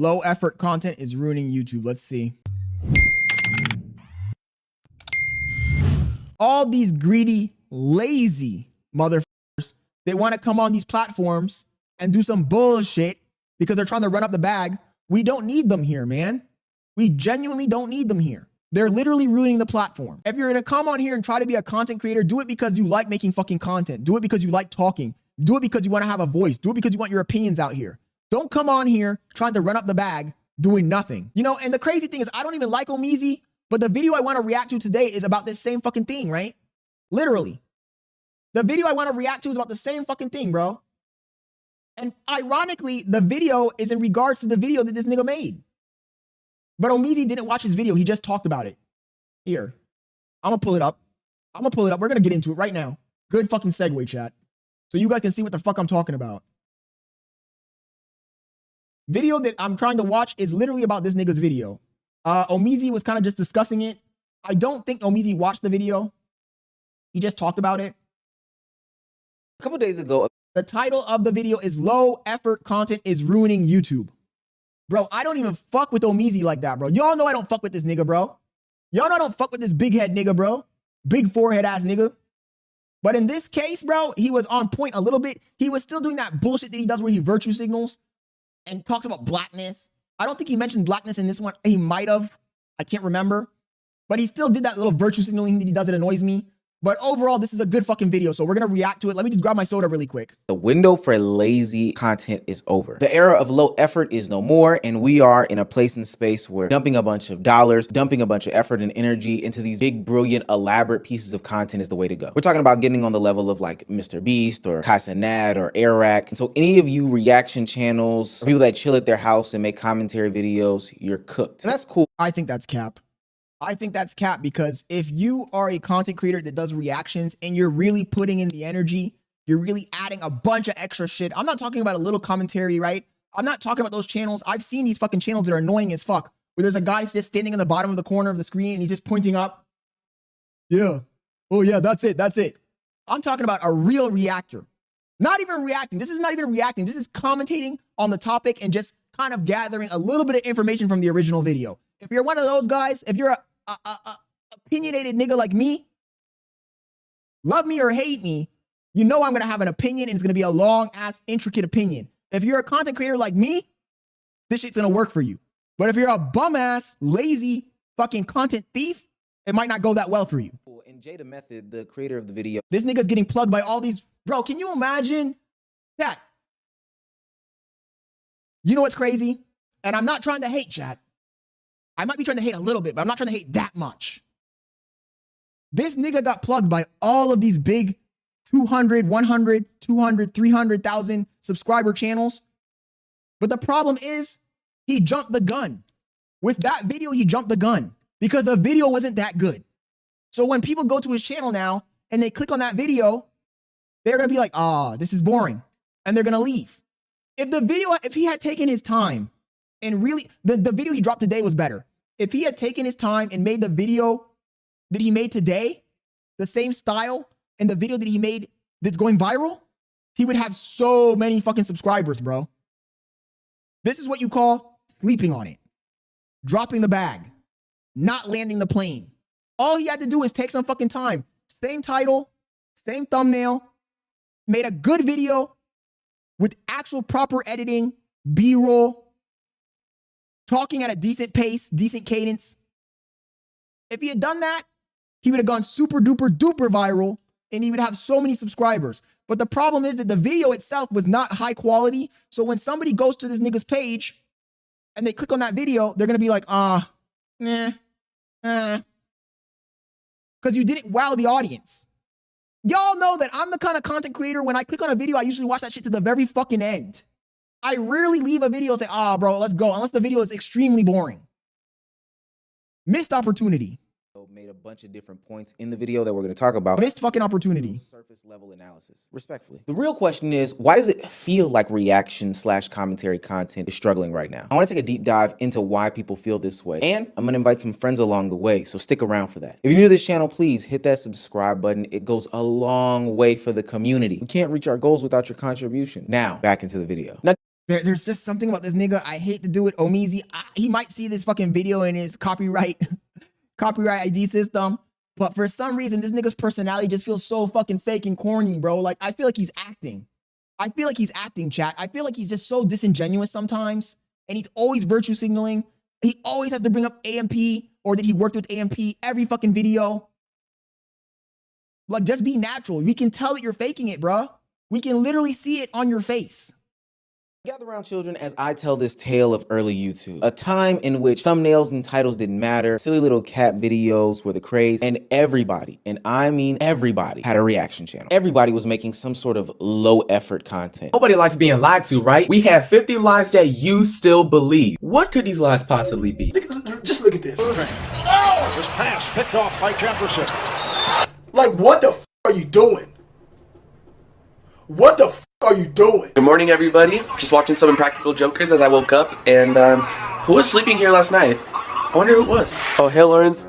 Low effort content is ruining YouTube. Let's see. All these greedy, lazy motherfuckers, they want to come on these platforms and do some bullshit because they're trying to run up the bag. We don't need them here, man. We genuinely don't need them here. They're literally ruining the platform. If you're going to come on here and try to be a content creator, do it because you like making fucking content. Do it because you like talking. Do it because you want to have a voice. Do it because you want your opinions out here. Don't come on here trying to run up the bag doing nothing. You know, and the crazy thing is I don't even like Omizi, but the video I want to react to today is about this same fucking thing, right? Literally. The video I want to react to is about the same fucking thing, bro. And ironically, the video is in regards to the video that this nigga made. But Omizi didn't watch his video. He just talked about it. Here. I'm going to pull it up. We're going to get into it right now. Good fucking segue, chat. So you guys can see what the fuck I'm talking about. Video that I'm trying to watch is literally about this nigga's video. Omizi was kind of just discussing it. I don't think Omizi watched the video. He just talked about it. A couple days ago, the title of the video is Low Effort Content is Ruining YouTube. Bro, I don't even fuck with Omizi like that, bro. Y'all know I don't fuck with this nigga, bro. Y'all know I don't fuck with this big head nigga, bro. Big forehead ass nigga. But in this case, bro, he was on point a little bit. He was still doing that bullshit that he does where he virtue signals and talks about blackness. I don't think he mentioned blackness in this one. He might have. I can't remember. But he still did that little virtue signaling that he does. It annoys me. But overall, this is a good fucking video, so we're going to react to it. Let me just grab my soda really quick. the window for lazy content is over. The era of low effort is no more, and we are in a place and space where dumping a bunch of dollars, dumping a bunch of effort and energy into these big, brilliant, elaborate pieces of content is the way to go. We're talking about getting on the level of like Mr. Beast or Kaisanad or Arak. And so any of you reaction channels, or people that chill at their house and make commentary videos, you're cooked. And that's cool. I think that's cap. I think that's cap because if you are a content creator that does reactions and you're really putting in the energy, you're really adding a bunch of extra shit. I'm not talking about a little commentary, right? I'm not talking about those channels. I've seen these fucking channels that are annoying as fuck, where there's a guy just standing in the bottom of the corner of the screen and he's just pointing up. Yeah. Oh yeah, that's it. That's it. I'm talking about a real reactor. Not even reacting. This is not even reacting. This is commentating on the topic and just kind of gathering a little bit of information from the original video. If you're one of those guys, if you're a opinionated nigga like me, love me or hate me, you know I'm gonna have an opinion and it's gonna be a long ass intricate opinion. If you're a content creator like me, this shit's gonna work for you. But if you're a bum ass, lazy fucking content thief, it might not go that well for you. And Jada Method, the creator of the video, This nigga's getting plugged by all these, bro, can you imagine that? You know what's crazy? And I'm not trying to hate, chat. I might be trying to hate a little bit, but I'm not trying to hate that much. This nigga got plugged by all of these big 200, 100, 200, 300,000 subscriber channels. But the problem is he jumped the gun. With that video, he jumped the gun because the video wasn't that good. So when people go to his channel now and they click on that video, they're going to be like, ah, this is boring. And they're going to leave. If he had taken his time and really, the video he dropped today was better. If he had taken his time and made the video that he made today, the same style, and the video that he made that's going viral, he would have so many fucking subscribers, bro. This is what you call sleeping on it. Dropping the bag. Not landing the plane. All he had to do is take some fucking time. Same title, same thumbnail, made a good video with actual proper editing, B-roll, talking at a decent pace, decent cadence. If he had done that, he would have gone super duper duper viral and he would have so many subscribers. But the problem is that the video itself was not high quality. So when somebody goes to this nigga's page and they click on that video, they're going to be like, because you didn't wow the audience. Y'all know that I'm the kind of content creator, when I click on a video, I usually watch that shit to the very fucking end. I rarely leave a video and say, bro, let's go, unless the video is extremely boring. Missed opportunity. made a bunch of different points in the video that we're going to talk about. Missed fucking opportunity. Surface level analysis, respectfully. The real question is, why does it feel like reaction/commentary content is struggling right now? I want to take a deep dive into why people feel this way, and I'm going to invite some friends along the way, so stick around for that. If you're new to this channel, please hit that subscribe button. It goes a long way for the community. We can't reach our goals without your contribution. Now, back into the video. Now, There's just something about this nigga. I hate to do it. Omizi, he might see this fucking video in his copyright ID system, but for some reason, this nigga's personality just feels so fucking fake and corny, bro. Like, I feel like he's acting. Chat. I feel like he's just so disingenuous sometimes, and he's always virtue signaling. He always has to bring up AMP, or that he worked with AMP every fucking video. Like, just be natural. We can tell that you're faking it, bro. We can literally see it on your face. Gather around, children, as I tell this tale of early YouTube. A time in which thumbnails and titles didn't matter, silly little cat videos were the craze, and everybody, and I mean everybody, had a reaction channel. Everybody was making some sort of low effort content. Nobody likes being lied to, right? We have 50 lies that you still believe. What could these lies possibly be? Just look at this. Oh! This pass picked off by Jefferson. Like, what the f are you doing? What the f are you doing? Good morning, everybody. Just watching some Impractical Jokers as I woke up, and who was sleeping here last night? I wonder who it was. Oh, hey, Lawrence.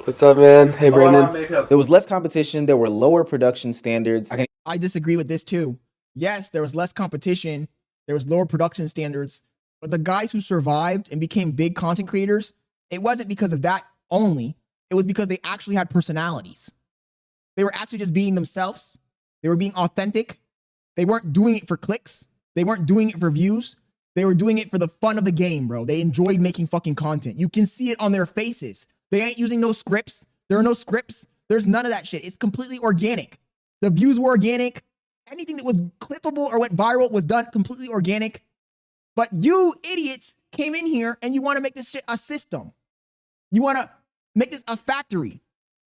What's up, man? Hey, Brandon. There was less competition. There were lower production standards. I disagree with this too. Yes, there was less competition. There was lower production standards. But the guys who survived and became big content creators, it wasn't because of that only. It was because they actually had personalities. They were actually just being themselves. They were being authentic. They weren't doing it for clicks. They weren't doing it for views. They were doing it for the fun of the game, bro. They enjoyed making fucking content. You can see it on their faces. They ain't using no scripts. There are no scripts. There's none of that shit. It's completely organic. The views were organic. Anything that was clippable or went viral was done completely organic. But you idiots came in here and you want to make this shit a system. You want to make this a factory.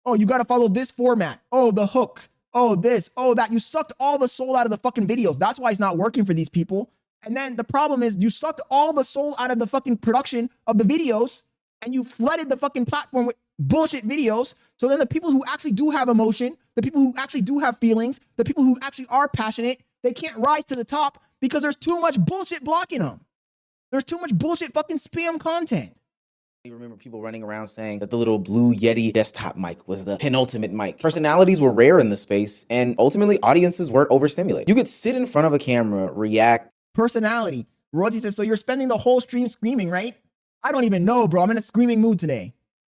Oh, you got to follow this format. Oh, the hook. Oh, this, oh, that. You sucked all the soul out of the fucking videos. That's why it's not working for these people. And then the problem is you sucked all the soul out of the fucking production of the videos and you flooded the fucking platform with bullshit videos. So then the people who actually do have emotion, the people who actually do have feelings, the people who actually are passionate, they can't rise to the top because there's too much bullshit blocking them. There's too much bullshit fucking spam content. You remember people running around saying that the little blue Yeti desktop mic was the penultimate mic. Personalities were rare in the space, and ultimately audiences weren't overstimulated. You could sit in front of a camera, react. Personality. Royalty says, so you're spending the whole stream screaming, right? I don't even know, bro. I'm in a screaming mood today.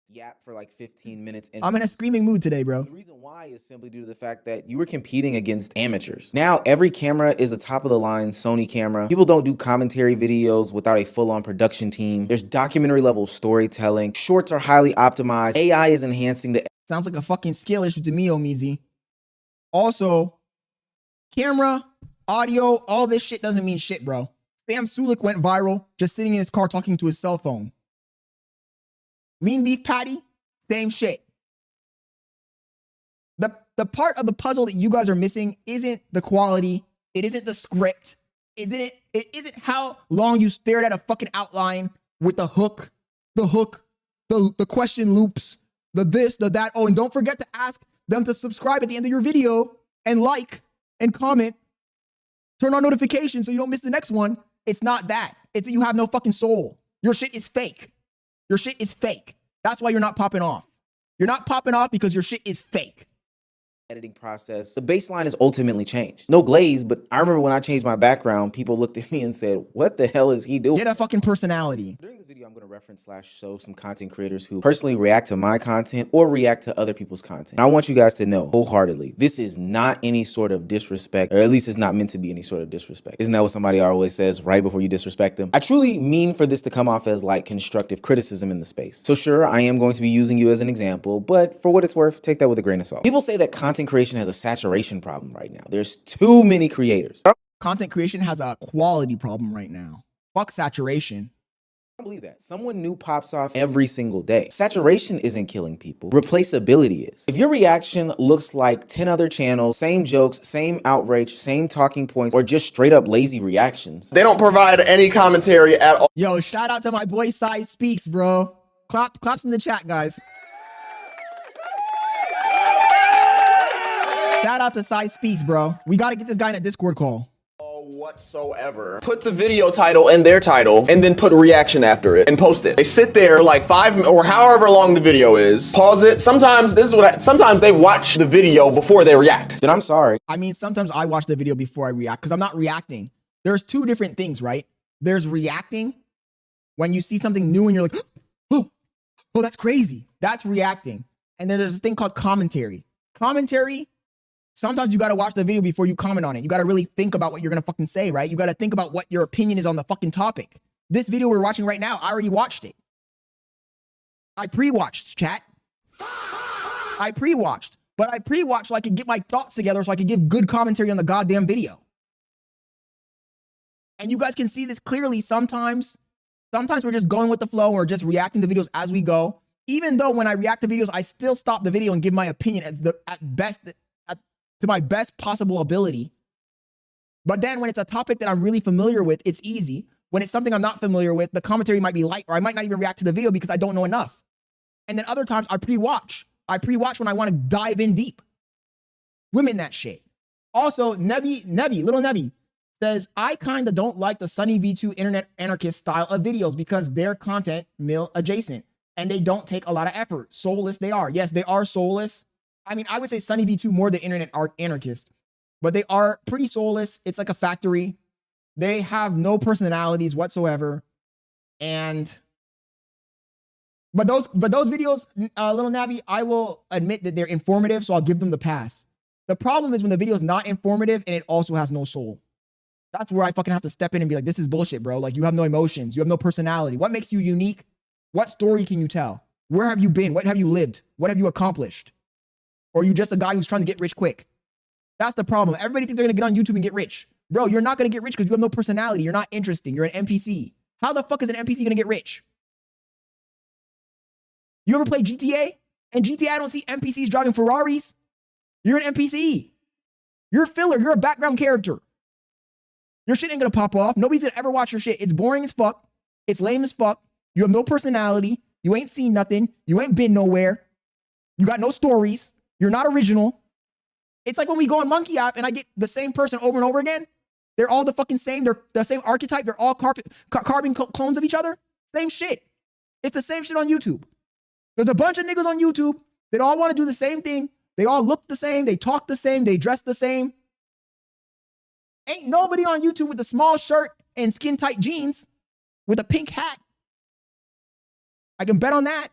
Yap for like 15 minutes. I'm in a screaming mood today, bro. The reason why is simply due to the fact that you were competing against amateurs. Now, every camera is a top-of-the-line Sony camera. People don't do commentary videos without a full-on production team. There's documentary-level storytelling. Shorts are highly optimized. AI is enhancing the... Sounds like a fucking skill issue to me, Omizi. Also, camera, audio, all this shit doesn't mean shit, bro. Sam Sulik went viral just sitting in his car talking to his cell phone. Lean beef patty, same shit. The part of the puzzle that you guys are missing isn't the quality. It isn't the script. It isn't how long you stared at a fucking outline with the hook, the question loops, the this, the that. Oh, and don't forget to ask them to subscribe at the end of your video and like and comment. Turn on notifications so you don't miss the next one. It's not that. It's that you have no fucking soul. Your shit is fake. Your shit is fake. That's why you're not popping off. You're not popping off because your shit is fake. Editing process. The baseline is ultimately changed. No glaze, but I remember when I changed my background, people looked at me and said, what the hell is he doing? Get a fucking personality. During this video, I'm going to reference / show some content creators who personally react to my content or react to other people's content. And I want you guys to know wholeheartedly, this is not any sort of disrespect, or at least it's not meant to be any sort of disrespect. Isn't that what somebody always says right before you disrespect them? I truly mean for this to come off as like constructive criticism in the space. So sure, I am going to be using you as an example, but for what it's worth, take that with a grain of salt. People say that content creation has a saturation problem right now. There's too many creators. Content creation has a quality problem right now. Fuck saturation. I don't believe that. Someone new pops off every single day. Saturation isn't killing people. Replaceability is. If your reaction looks like 10 other channels, same jokes, same outrage, same talking points, or just straight up lazy reactions. They don't provide any commentary at all. Yo, shout out to my boy Sai Speaks, bro. Claps in the chat, guys. Shout out to Sai Speaks, bro. We got to get this guy in a Discord call. Whatsoever. Put the video title in their title and then put a reaction after it and post it. They sit there like 5 or however long the video is, pause it. Sometimes sometimes they watch the video before they react. Then I'm sorry. I mean, sometimes I watch the video before I react because I'm not reacting. There's two different things, right? There's reacting when you see something new and you're like, oh, that's crazy. That's reacting. And then there's this thing called commentary. Commentary, sometimes you got to watch the video before you comment on it. You got to really think about what you're going to fucking say, right? You got to think about what your opinion is on the fucking topic. This video we're watching right now, I already watched it. I pre-watched, chat. I pre-watched. But I pre-watched so I could get my thoughts together so I could give good commentary on the goddamn video. And you guys can see this clearly sometimes. Sometimes we're just going with the flow or just reacting to videos as we go. Even though when I react to videos, I still stop the video and give my opinion to my best possible ability. But then when it's a topic that I'm really familiar with, it's easy. When it's something I'm not familiar with, the commentary might be light, or I might not even react to the video because I don't know enough. And then other times I pre-watch. I pre-watch when I want to dive in deep. Women that shit. Also, Little Nebby says, I kind of don't like the Sunny V2 internet anarchist style of videos because they're content mill adjacent and they don't take a lot of effort. Soulless they are. Yes, they are soulless. I mean, I would say Sunny V2 more than internet anarchist, but they are pretty soulless. It's like a factory. They have no personalities whatsoever. But those videos, Little Navi, I will admit that they're informative, so I'll give them the pass. The problem is when the video is not informative and it also has no soul. That's where I fucking have to step in and be like, this is bullshit, bro. Like, you have no emotions. You have no personality. What makes you unique? What story can you tell? Where have you been? What have you lived? What have you accomplished? Or are you just a guy who's trying to get rich quick? That's the problem. Everybody thinks they're going to get on YouTube and get rich. Bro, you're not going to get rich because you have no personality. You're not interesting. You're an NPC. How the fuck is an NPC going to get rich? You ever play GTA? In GTA, I don't see NPCs driving Ferraris. You're an NPC. You're a filler. You're a background character. Your shit ain't gonna pop off. Nobody's gonna ever watch your shit. It's boring as fuck. It's lame as fuck. You have no personality. You ain't seen nothing. You ain't been nowhere. You got no stories. You're not original. It's like when we go on Monkey App and I get the same person over and over again. They're all the fucking same. They're the same archetype. They're all carbon clones of each other. Same shit. It's the same shit on YouTube. There's a bunch of niggas on YouTube that all want to do the same thing. They all look the same. They talk the same. They dress the same. Ain't nobody on YouTube with a small shirt and skin tight jeans with a pink hat. I can bet on that.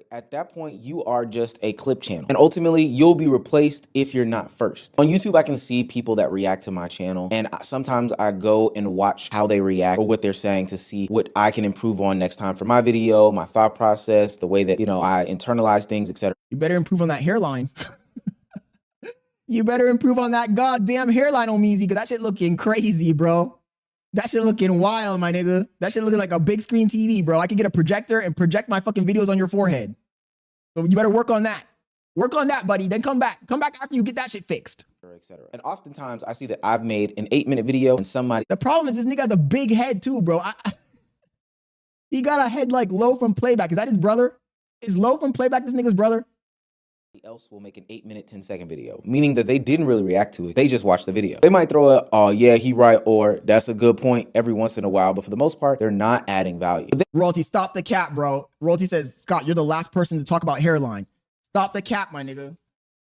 At that point, you are just a clip channel. And ultimately, you'll be replaced if you're not first. On YouTube, I can see people that react to my channel. And sometimes I go and watch how they react or what they're saying to see what I can improve on next time for my video, my thought process, the way that, I internalize things, etc. You better improve on that hairline. You better improve on that goddamn hairline, Omeezy, because that shit looking crazy, bro. That shit looking wild, my nigga. That shit looking like a big screen TV, bro. I can get a projector and project my fucking videos on your forehead. So you better work on that. Work on that, buddy. Then come back. Come back after you get that shit fixed. Etc. And oftentimes I see that I've made an 8-minute video and somebody... The problem is this nigga has a big head too, bro. He got a head like Low from Playback. Is that his brother? Is Low from Playback this nigga's brother? Else will make an 8-minute, 10-second video, meaning that they didn't really react to it. They just watched the video. They might throw a, oh yeah, he right, or that's a good point every once in a while, but for the most part, they're not adding value. Royalty, stop the cap, bro. Royalty says, Scott, you're the last person to talk about hairline. Stop the cap, my nigga.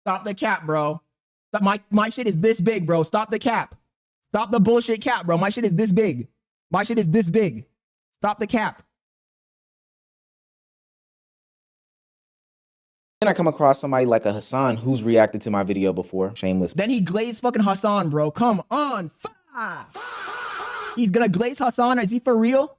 Stop the cap, bro. My shit is this big, bro. Stop the cap. Stop the bullshit cap, bro. My shit is this big. My shit is this big. Stop the cap. Then I come across somebody like a Hassan who's reacted to my video before. Shameless. Then he glazed fucking Hassan, bro. Come on. He's gonna glaze Hassan. Is he for real?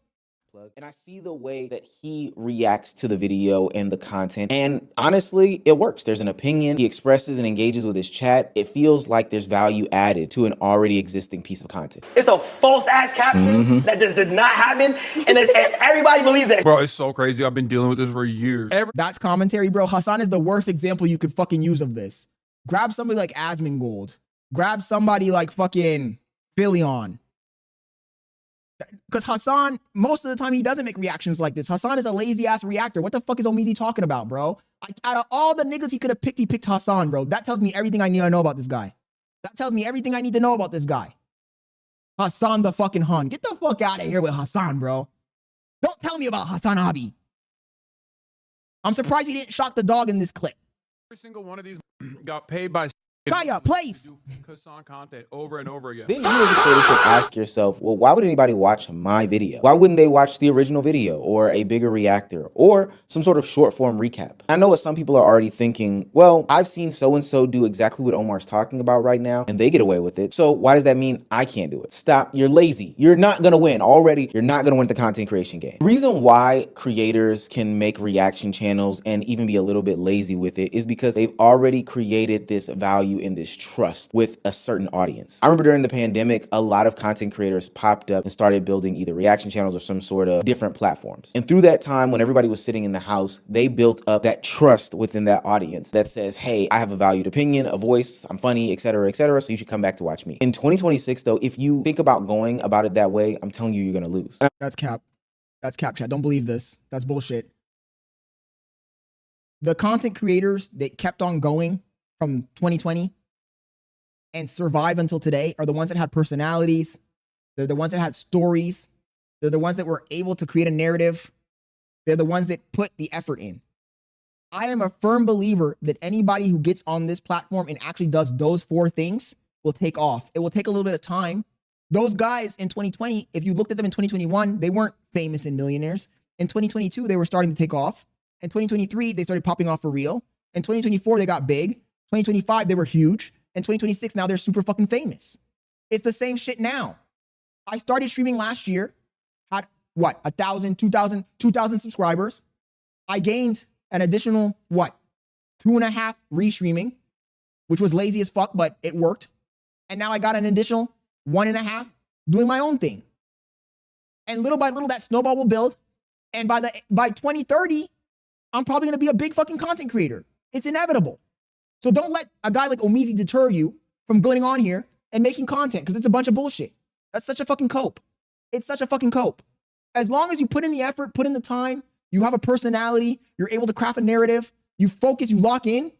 And I see the way that he reacts to the video and the content. And honestly, it works. There's an opinion. He expresses and engages with his chat. It feels like there's value added to an already existing piece of content. It's a false ass caption that just did not happen. And everybody believes that. Bro, it's so crazy. I've been dealing with this for years. That's commentary, bro. Hassan is the worst example you could fucking use of this. Grab somebody like Asmongold. Grab somebody like fucking Philion. Because Hassan, most of the time, he doesn't make reactions like this. Hassan is a lazy-ass reactor. What the fuck is Omeezy talking about, bro? Out of all the niggas he could have picked, he picked Hassan, bro. That tells me everything I need to know about this guy. That tells me everything I need to know about this guy. Hassan the fucking Hun. Get the fuck out of here with Hassan, bro. Don't tell me about Hassan Abi. I'm surprised he didn't shock the dog in this clip. Every single one of these got paid by Kaya, place. Focus on content over and over again. Then you as a creator should ask yourself, well, why would anybody watch my video? Why wouldn't they watch the original video or a bigger reactor or some sort of short form recap? I know what some people are already thinking, well, I've seen so-and-so do exactly what Omar's talking about right now and they get away with it. So why does that mean I can't do it? Stop, you're lazy. You're not gonna win. Already, you're not gonna win the content creation game. The reason why creators can make reaction channels and even be a little bit lazy with it is because they've already created this value in this trust with a certain audience. I remember during the pandemic, a lot of content creators popped up and started building either reaction channels or some sort of different platforms. And through that time, when everybody was sitting in the house, they built up that trust within that audience that says, hey, I have a valued opinion, a voice, I'm funny, etc., so you should come back to watch me. In 2026, though, if you think about going about it that way, I'm telling you, you're gonna lose. That's cap. That's cap, chat. Don't believe this. That's bullshit. The content creators that kept on going from 2020 and survive until today are the ones that had personalities. They're the ones that had stories. They're the ones that were able to create a narrative. They're the ones that put the effort in. I am a firm believer that anybody who gets on this platform and actually does those 4 things will take off. It will take a little bit of time. Those guys in 2020, if you looked at them in 2021, they weren't famous and millionaires. In 2022, they were starting to take off. In 2023, they started popping off for real. In 2024, they got big. 2025, they were huge. In 2026, now they're super fucking famous. It's the same shit now. I started streaming last year, had what, 1,000, 2,000 subscribers. I gained an additional, 2.5 restreaming, which was lazy as fuck, but it worked. And now I got an additional 1.5 doing my own thing. And little by little, that snowball will build. And by 2030, I'm probably gonna be a big fucking content creator. It's inevitable. So don't let a guy like Omizi deter you from going on here and making content, because it's a bunch of bullshit. That's such a fucking cope. It's such a fucking cope. As long as you put in the effort, put in the time, you have a personality, you're able to craft a narrative, you focus, you lock in,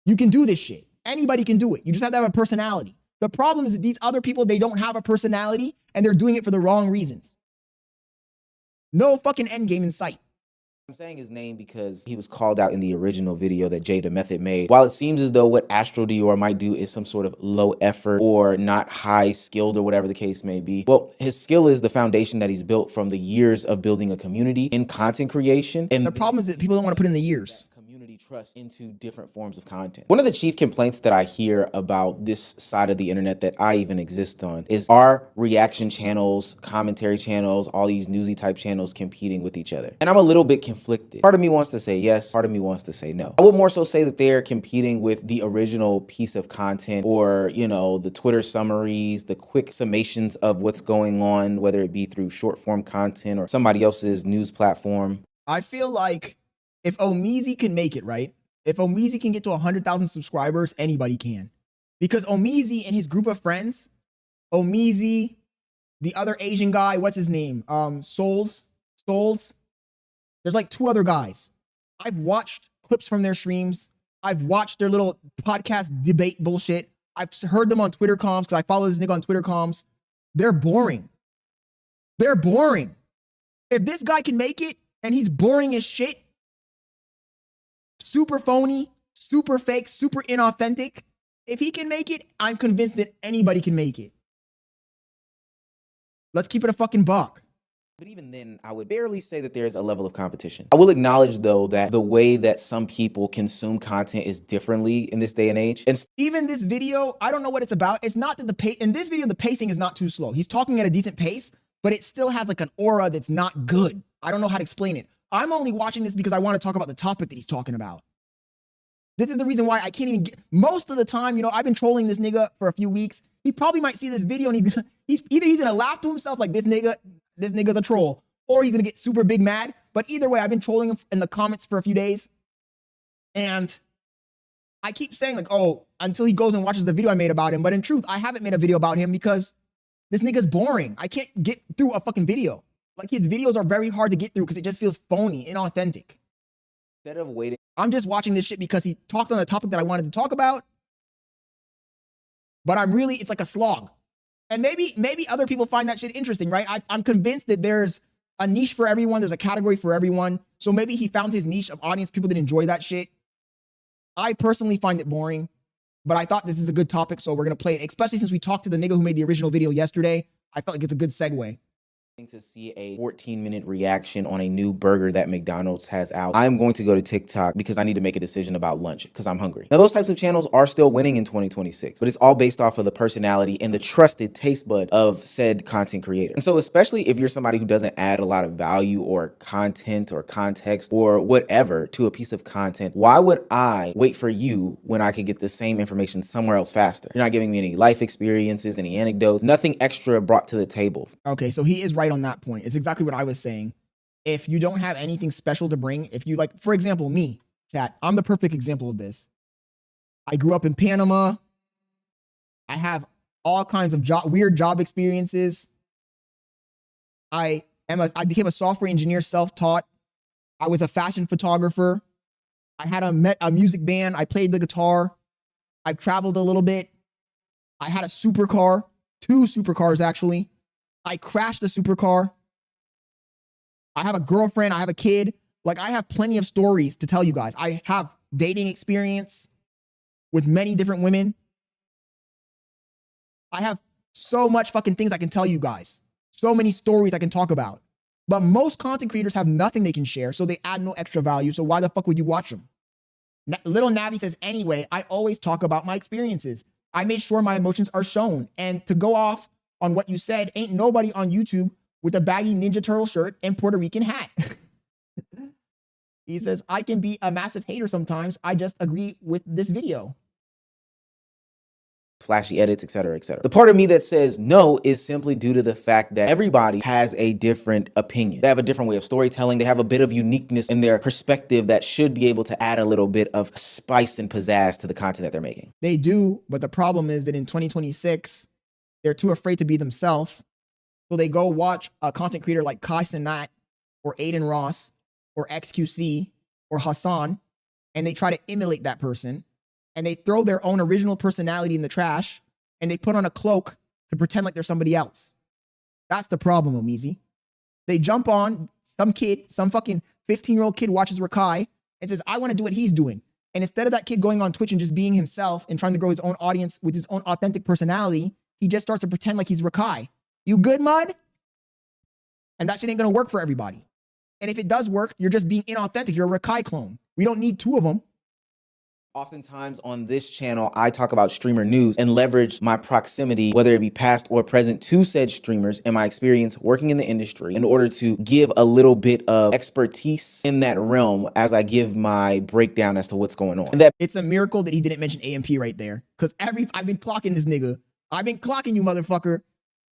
you can do this shit. Anybody can do it. You just have to have a personality. The problem is that these other people, they don't have a personality and they're doing it for the wrong reasons. No fucking end game in sight. I'm saying his name because he was called out in the original video that Jada Method made. While it seems as though what Astro Dior might do is some sort of low effort or not high skilled or whatever the case may be, well, his skill is the foundation that he's built from the years of building a community in content creation. And the problem is that people don't want to put in the years. Community trust into different forms of content. One of the chief complaints that I hear about this side of the internet that I even exist on is, are reaction channels, commentary channels, all these newsy type channels competing with each other? And I'm a little bit conflicted. Part of me wants to say yes, part of me wants to say no. I would more so say that they're competing with the original piece of content, or, you know, the Twitter summaries, the quick summations of what's going on, whether it be through short form content or somebody else's news platform. I feel like if Omizi can make it, right? If Omizi can get to 100,000 subscribers, anybody can. Because Omizi and his group of friends, Omizi, the other Asian guy, what's his name? Souls. There's like 2 other guys. I've watched clips from their streams. I've watched their little podcast debate bullshit. I've heard them on Twitter comms because I follow this nigga on Twitter comms. They're boring. They're boring. If this guy can make it and he's boring as shit, super phony, super fake, super inauthentic, if he can make it, I'm convinced that anybody can make it. Let's keep it a fucking buck. But even then, I would barely say that there's a level of competition. I will acknowledge, though, that the way that some people consume content is differently in this day and age. And even this video, I don't know what it's about. It's not that the pace, in this video, the pacing is not too slow. He's talking at a decent pace, but it still has like an aura that's not good. I don't know how to explain it. I'm only watching this because I want to talk about the topic that he's talking about. This is the reason why I can't even get, most of the time, you know, I've been trolling this nigga for a few weeks. He probably might see this video and he's gonna laugh to himself like this nigga's a troll, or he's gonna get super big mad. But either way, I've been trolling him in the comments for a few days. And I keep saying like, oh, until he goes and watches the video I made about him. But in truth, I haven't made a video about him because this nigga's boring. I can't get through a fucking video. Like, his videos are very hard to get through because it just feels phony, inauthentic. instead of waiting, I'm just watching this shit because he talked on a topic that I wanted to talk about. But it's like a slog. And maybe other people find that shit interesting, right? I'm convinced that there's a niche for everyone. There's a category for everyone. So maybe he found his niche of audience, people that enjoy that shit. I personally find it boring. But I thought this is a good topic, so we're going to play it, especially since we talked to the nigga who made the original video yesterday. I felt like it's a good segue. To see a 14-minute reaction on a new burger that McDonald's has out. I'm going to go to TikTok because I need to make a decision about lunch because I'm hungry. Now, those types of channels are still winning in 2026, but it's all based off of the personality and the trusted taste bud of said content creator. And so especially if you're somebody who doesn't add a lot of value or content or context or whatever to a piece of content, why would I wait for you when I could get the same information somewhere else faster? You're not giving me any life experiences, any anecdotes, nothing extra brought to the table. Okay, so he is right on that point. It's exactly what I was saying. If you don't have anything special to bring, if you like, for example, me, chat, I'm the perfect example of this. I grew up in Panama. I have all kinds of weird job experiences. I became a software engineer, self-taught. I was a fashion photographer. I had a music band. I played the guitar. I've traveled a little bit. I had a supercar, 2 supercars actually. I crashed a supercar. I have a girlfriend. I have a kid. Like, I have plenty of stories to tell you guys. I have dating experience with many different women. I have so much fucking things I can tell you guys. So many stories I can talk about. But most content creators have nothing they can share, so they add no extra value. So why the fuck would you watch them? Little Navi says, anyway, I always talk about my experiences. I made sure my emotions are shown. And to go off on what you said, ain't nobody on YouTube with a baggy Ninja Turtle shirt and Puerto Rican hat. He says, I can be a massive hater sometimes. I just agree with this video. Flashy edits, etc., etc. The part of me that says no is simply due to the fact that everybody has a different opinion. They have a different way of storytelling. They have a bit of uniqueness in their perspective that should be able to add a little bit of spice and pizzazz to the content that they're making. They do, but the problem is that in 2026, they're too afraid to be themselves. So they go watch a content creator like Kai Cenat or Aiden Ross or XQC or Hassan, and they try to emulate that person. And they throw their own original personality in the trash, and they put on a cloak to pretend like they're somebody else. That's the problem, Omizi. They jump on some kid, some fucking 15-year-old kid watches Rakai and says, I want to do what he's doing. And instead of that kid going on Twitch and just being himself and trying to grow his own audience with his own authentic personality, he just starts to pretend like he's Rakai. You good, Mud? And that shit ain't going to work for everybody. And if it does work, you're just being inauthentic. You're a Rakai clone. We don't need 2 of them. Oftentimes on this channel, I talk about streamer news and leverage my proximity, whether it be past or present, to said streamers and my experience working in the industry in order to give a little bit of expertise in that realm as I give my breakdown as to what's going on. And that it's a miracle that he didn't mention AMP right there. Because I've been clocking this nigga. I've been clocking you, motherfucker.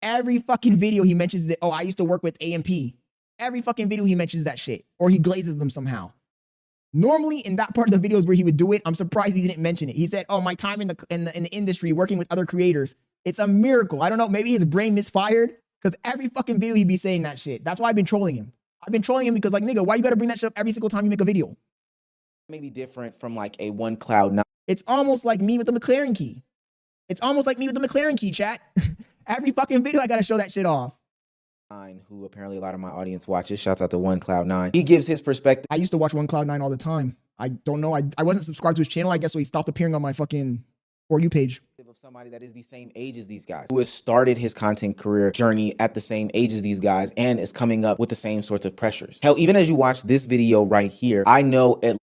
Every fucking video he mentions that, oh, I used to work with AMP. Every fucking video he mentions that shit. Or he glazes them somehow. Normally, in that part of the videos where he would do it, I'm surprised he didn't mention it. He said, oh, my time in the industry working with other creators. It's a miracle. I don't know. Maybe his brain misfired because every fucking video he'd be saying that shit. That's why I've been trolling him. I've been trolling him because, like, nigga, why you got to bring that shit up every single time you make a video? may be different from like a one cloud nine. It's almost like me with the McLaren key. It's almost like me with the McLaren key, chat. Every fucking video, I got to show that shit off. Who apparently a lot of my audience watches. Shouts out to One Cloud 9. He gives his perspective. I used to watch One Cloud 9 all the time. I don't know. I wasn't subscribed to his channel, I guess, so he stopped appearing on my fucking For You page. Of somebody that is the same age as these guys, who has started his content career journey at the same age as these guys and is coming up with the same sorts of pressures. Hell, even as you watch this video right here, I know at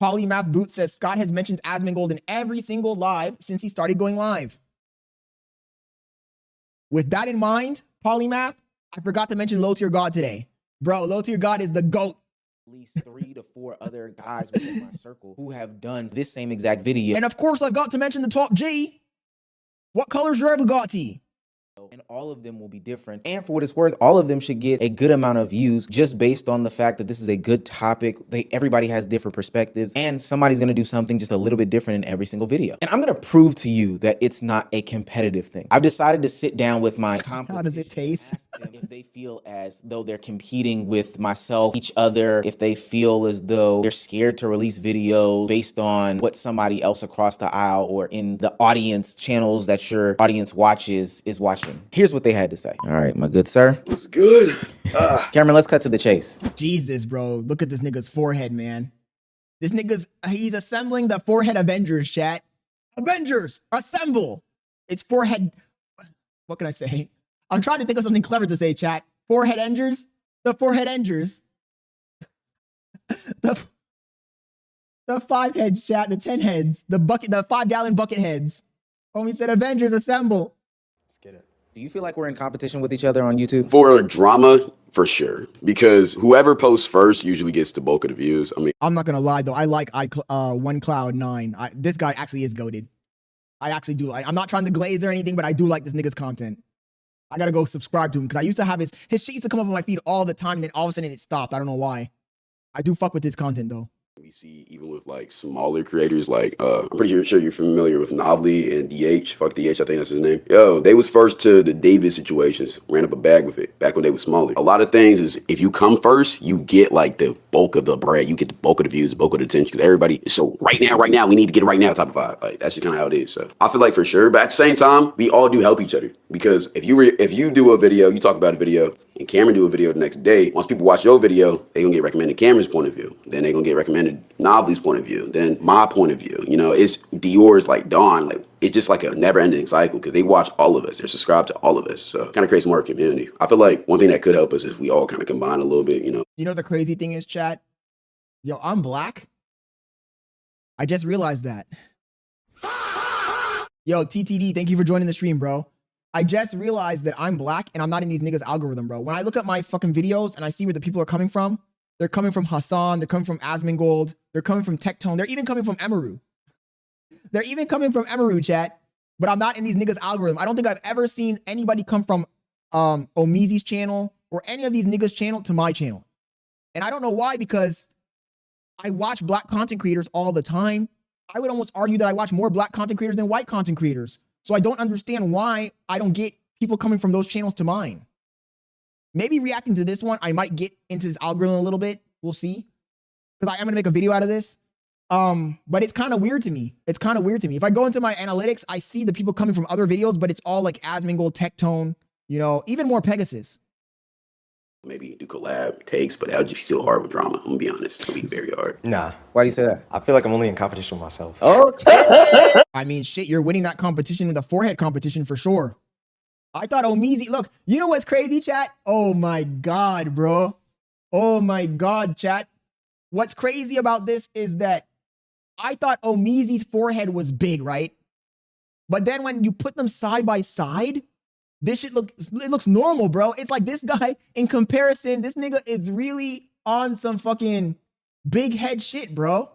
Polymath Boot says Scott has mentioned Asmongold in every single live since he started going live. With that in mind, Polymath, I forgot to mention Low Tier God today. Bro, Low Tier God is the GOAT. At least 3 to 4 other guys within my circle who have done this same exact video. And of course, I got to mention the top G. What color's your Bugatti? And all of them will be different. And for what it's worth, all of them should get a good amount of views just based on the fact that this is a good topic. Everybody has different perspectives and somebody's going to do something just a little bit different in every single video. And I'm going to prove to you that it's not a competitive thing. I've decided to sit down with my competition. How does it taste? If they feel as though they're competing with myself, each other, if they feel as though they're scared to release videos based on what somebody else across the aisle or in the audience channels that your audience watches is watching. Here's what they had to say. All right, my good sir. What's good? Cameron, let's cut to the chase. Jesus, bro. Look at this nigga's forehead, man. This nigga's, he's assembling the forehead Avengers, chat. Avengers, assemble. It's forehead. What can I say? I'm trying to think of something clever to say, chat. Forehead Engers? The forehead Engers. the 5 heads, chat. The 10 heads. The 5-gallon bucket heads. Homie said Avengers, assemble. Let's get it. Do you feel like we're in competition with each other on YouTube? For drama, for sure. Because whoever posts first usually gets the bulk of the views. I mean, I'm not gonna lie though. I like OneCloud9. This guy actually is goated. I actually do. I'm not trying to glaze or anything, but I do like this nigga's content. I gotta go subscribe to him because I used to have his shit used to come up on my feed all the time. And then all of a sudden it stopped. I don't know why. I do fuck with his content though. we see even with like smaller creators, like I'm pretty sure you're familiar with Novely and DH. Fuck DH, I think that's his name. Yo, they was first to the David situations, ran up a bag with it back when they was smaller. A lot of things is if you come first, you get like the bulk of the bread, you get the bulk of the views, the bulk of the attention. Because everybody is so right now, we need to get it right now type of vibe. Like that's just kind of how it is. So I feel like for sure, but at the same time, we all do help each other because if you do a video, you talk about a video, and Cameron do a video the next day, once people watch your video, they gonna get recommended Cameron's point of view. Then they gonna get recommended Novely's point of view. Then my point of view. You know, it's Dior's, like Dawn. Like it's just like a never-ending cycle because they watch all of us. They're subscribed to all of us. So it kind of creates more community. I feel like one thing that could help us is if we all kind of combine a little bit. You know. You know the crazy thing is, chat. Yo, I'm black. I just realized that. Yo, TTD, thank you for joining the stream, bro. I just realized that I'm black and I'm not in these niggas' algorithm, bro. When I look at my fucking videos and I see where the people are coming from, they're coming from Hassan, they're coming from Asmongold, they're coming from Tectone, they're even coming from Emaru. They're even coming from Emaru, chat, but I'm not in these niggas' algorithm. I don't think I've ever seen anybody come from Omizi's channel or any of these niggas' channel to my channel. And I don't know why, because I watch black content creators all the time. I would almost argue that I watch more black content creators than white content creators. So I don't understand why I don't get people coming from those channels to mine. Maybe reacting to this one, I might get into this algorithm a little bit. We'll see. Because I am going to make a video out of this. But it's kind of weird to me. It's kind of weird to me. If I go into my analytics, I see the people coming from other videos, but it's all like Asmongold, Tectone, you know, even more Pegasus. Maybe do collab takes, but that would just be so hard with drama. I'm gonna be honest. It'll be very hard. Nah. Why do you say that? I feel like I'm only in competition with myself. Okay. I mean, shit, you're winning that competition in the forehead competition for sure. I thought Omizi, look, you know what's crazy, chat? Oh my God, bro. Oh my God, chat. What's crazy about this is that I thought Omizi's forehead was big, right? But then when you put them side by side, this shit looks normal, bro. It's like this guy, in comparison, this nigga is really on some fucking big head shit, bro.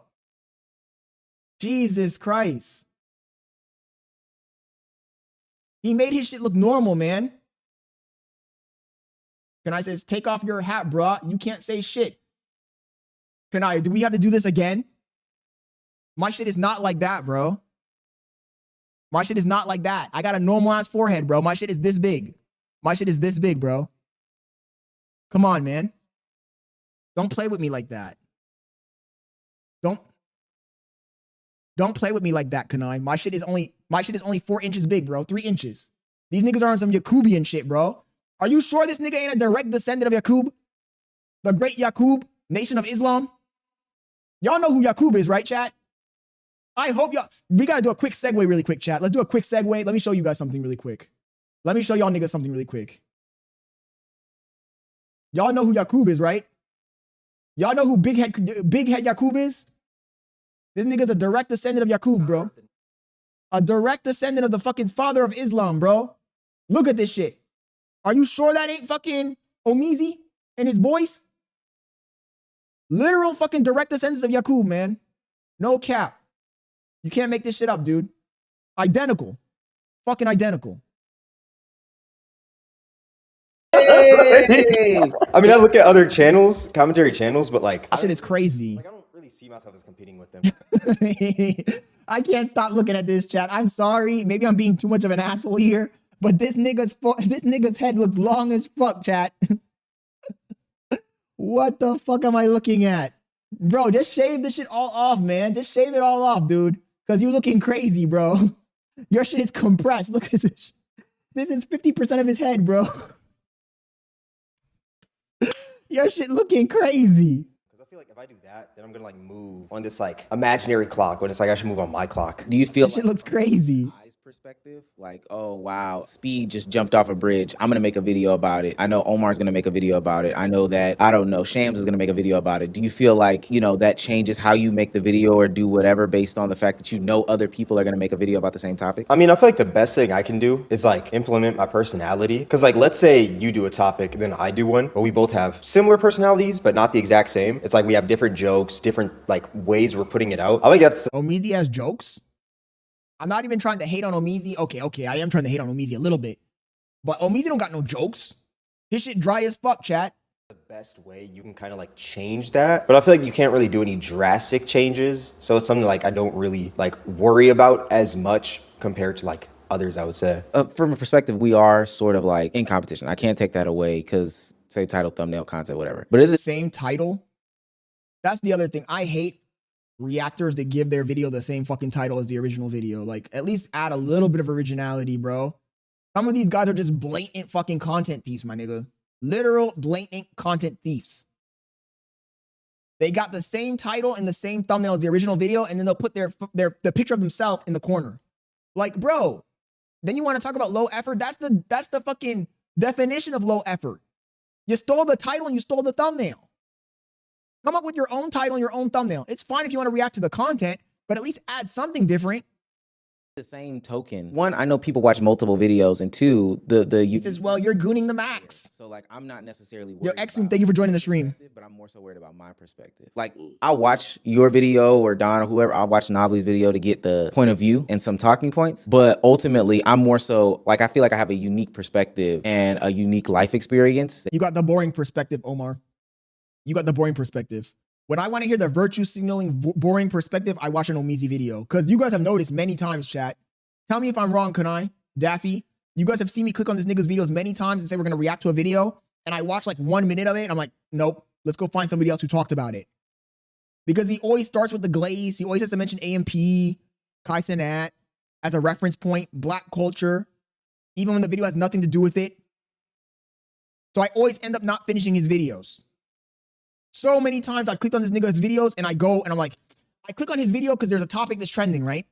Jesus Christ. He made his shit look normal, man. Can I say, take off your hat, bro? You can't say shit. Do we have to do this again? My shit is not like that, bro. My shit is not like that. I got a normal ass forehead, bro. My shit is this big. My shit is this big, bro. Come on, man. Don't play with me like that. Don't play with me like that, Kanai. My shit is only 4 inches big, bro. 3 inches. These niggas are on some Yakubian shit, bro. Are you sure this nigga ain't a direct descendant of Yakub? The great Yakub, Nation of Islam? Y'all know who Yakub is, right, chat? I hope y'all, we got to do a quick segue really quick, chat. Let's do a quick segue. Let me show you guys something really quick. Let me show y'all niggas something really quick. Y'all know who Yakub is, right? Y'all know who big head Yakub is? This nigga's a direct descendant of Yakub, bro. A direct descendant of the fucking father of Islam, bro. Look at this shit. Are you sure that ain't fucking Omizi and his boys? Literal fucking direct descendants of Yakub, man. No cap. You can't make this shit up, dude. Identical. Fucking identical. Hey! I mean, I look at other channels, commentary channels, but like... That shit is crazy. Like, I don't really see myself as competing with them. I can't stop looking at this, chat. I'm sorry. Maybe I'm being too much of an asshole here, but this nigga's head looks long as fuck, chat. What the fuck am I looking at? Bro, just shave this shit all off, man. Just shave it all off, dude. Because you're looking crazy, bro. Your shit is compressed. Look at this. This is 50% of his head, bro. Your shit looking crazy. feel like if I do that, then I'm gonna like move on this like imaginary clock when it's like I should move on my clock. Do you feel That shit looks crazy. perspective? Like, oh wow, Speed just jumped off a bridge. I'm gonna make a video about it. I know Omar's gonna make a video about it. I know that, I don't know, Shams is gonna make a video about it. Do you feel like, you know, that changes how you make the video or do whatever based on the fact that you know other people are gonna make a video about the same topic? I mean, I feel like the best thing I can do is like implement my personality. Cause like, let's say you do a topic, then I do one, but we both have similar personalities, but not the exact same. It's like we have different jokes, different like ways we're putting it out. I think that's Omizi has jokes. I'm not even trying to hate on Omizi. Okay, I am trying to hate on Omizi a little bit. But Omizi don't got no jokes. His shit dry as fuck, chat. the best way you can kind of like change that. But I feel like you can't really do any drastic changes. So it's something like I don't really like worry about as much compared to like others, I would say. From a perspective, we are sort of like in competition. I can't take that away because same title, thumbnail, content, whatever. But it is Same title. That's the other thing. I hate reactors that give their video the same fucking title as the original video. Like, at least add a little bit of originality, bro. Some of these guys are just blatant fucking content thieves, my nigga. Literal blatant content thieves. They got the same title and the same thumbnail as the original video, and then they'll put the picture of themselves in the corner. Like, bro, then you want to talk about low effort? That's the fucking definition of low effort. You stole the title and you stole the thumbnail. Come up with your own title and your own thumbnail. It's fine if you want to react to the content, but at least add something different. the same token. One, I know people watch multiple videos, and two, He says, well, you're gooning the max. So like, I'm not necessarily Yo, worried Exum, about thank you for joining the stream. but I'm more so worried about my perspective. Like, I'll watch your video or Don or whoever, I'll watch Nobly's video to get the point of view and some talking points. But ultimately, I'm more so like, I feel like I have a unique perspective and a unique life experience. You got the boring perspective, Omar. You got the boring perspective. When I want to hear the virtue signaling boring perspective, I watch an Omizi video. Because you guys have noticed many times, chat. Tell me if I'm wrong, Kanai, Daffy. You guys have seen me click on this nigga's videos many times and say we're going to react to a video. And I watch like 1 minute of it. And I'm like, nope, let's go find somebody else who talked about it. Because he always starts with the glaze. He always has to mention AMP, Kai Cenat as a reference point, black culture, even when the video has nothing to do with it. So I always end up not finishing his videos. So many times I've clicked on this nigga's videos and I go and I'm like, I click on his video because there's a topic that's trending, right?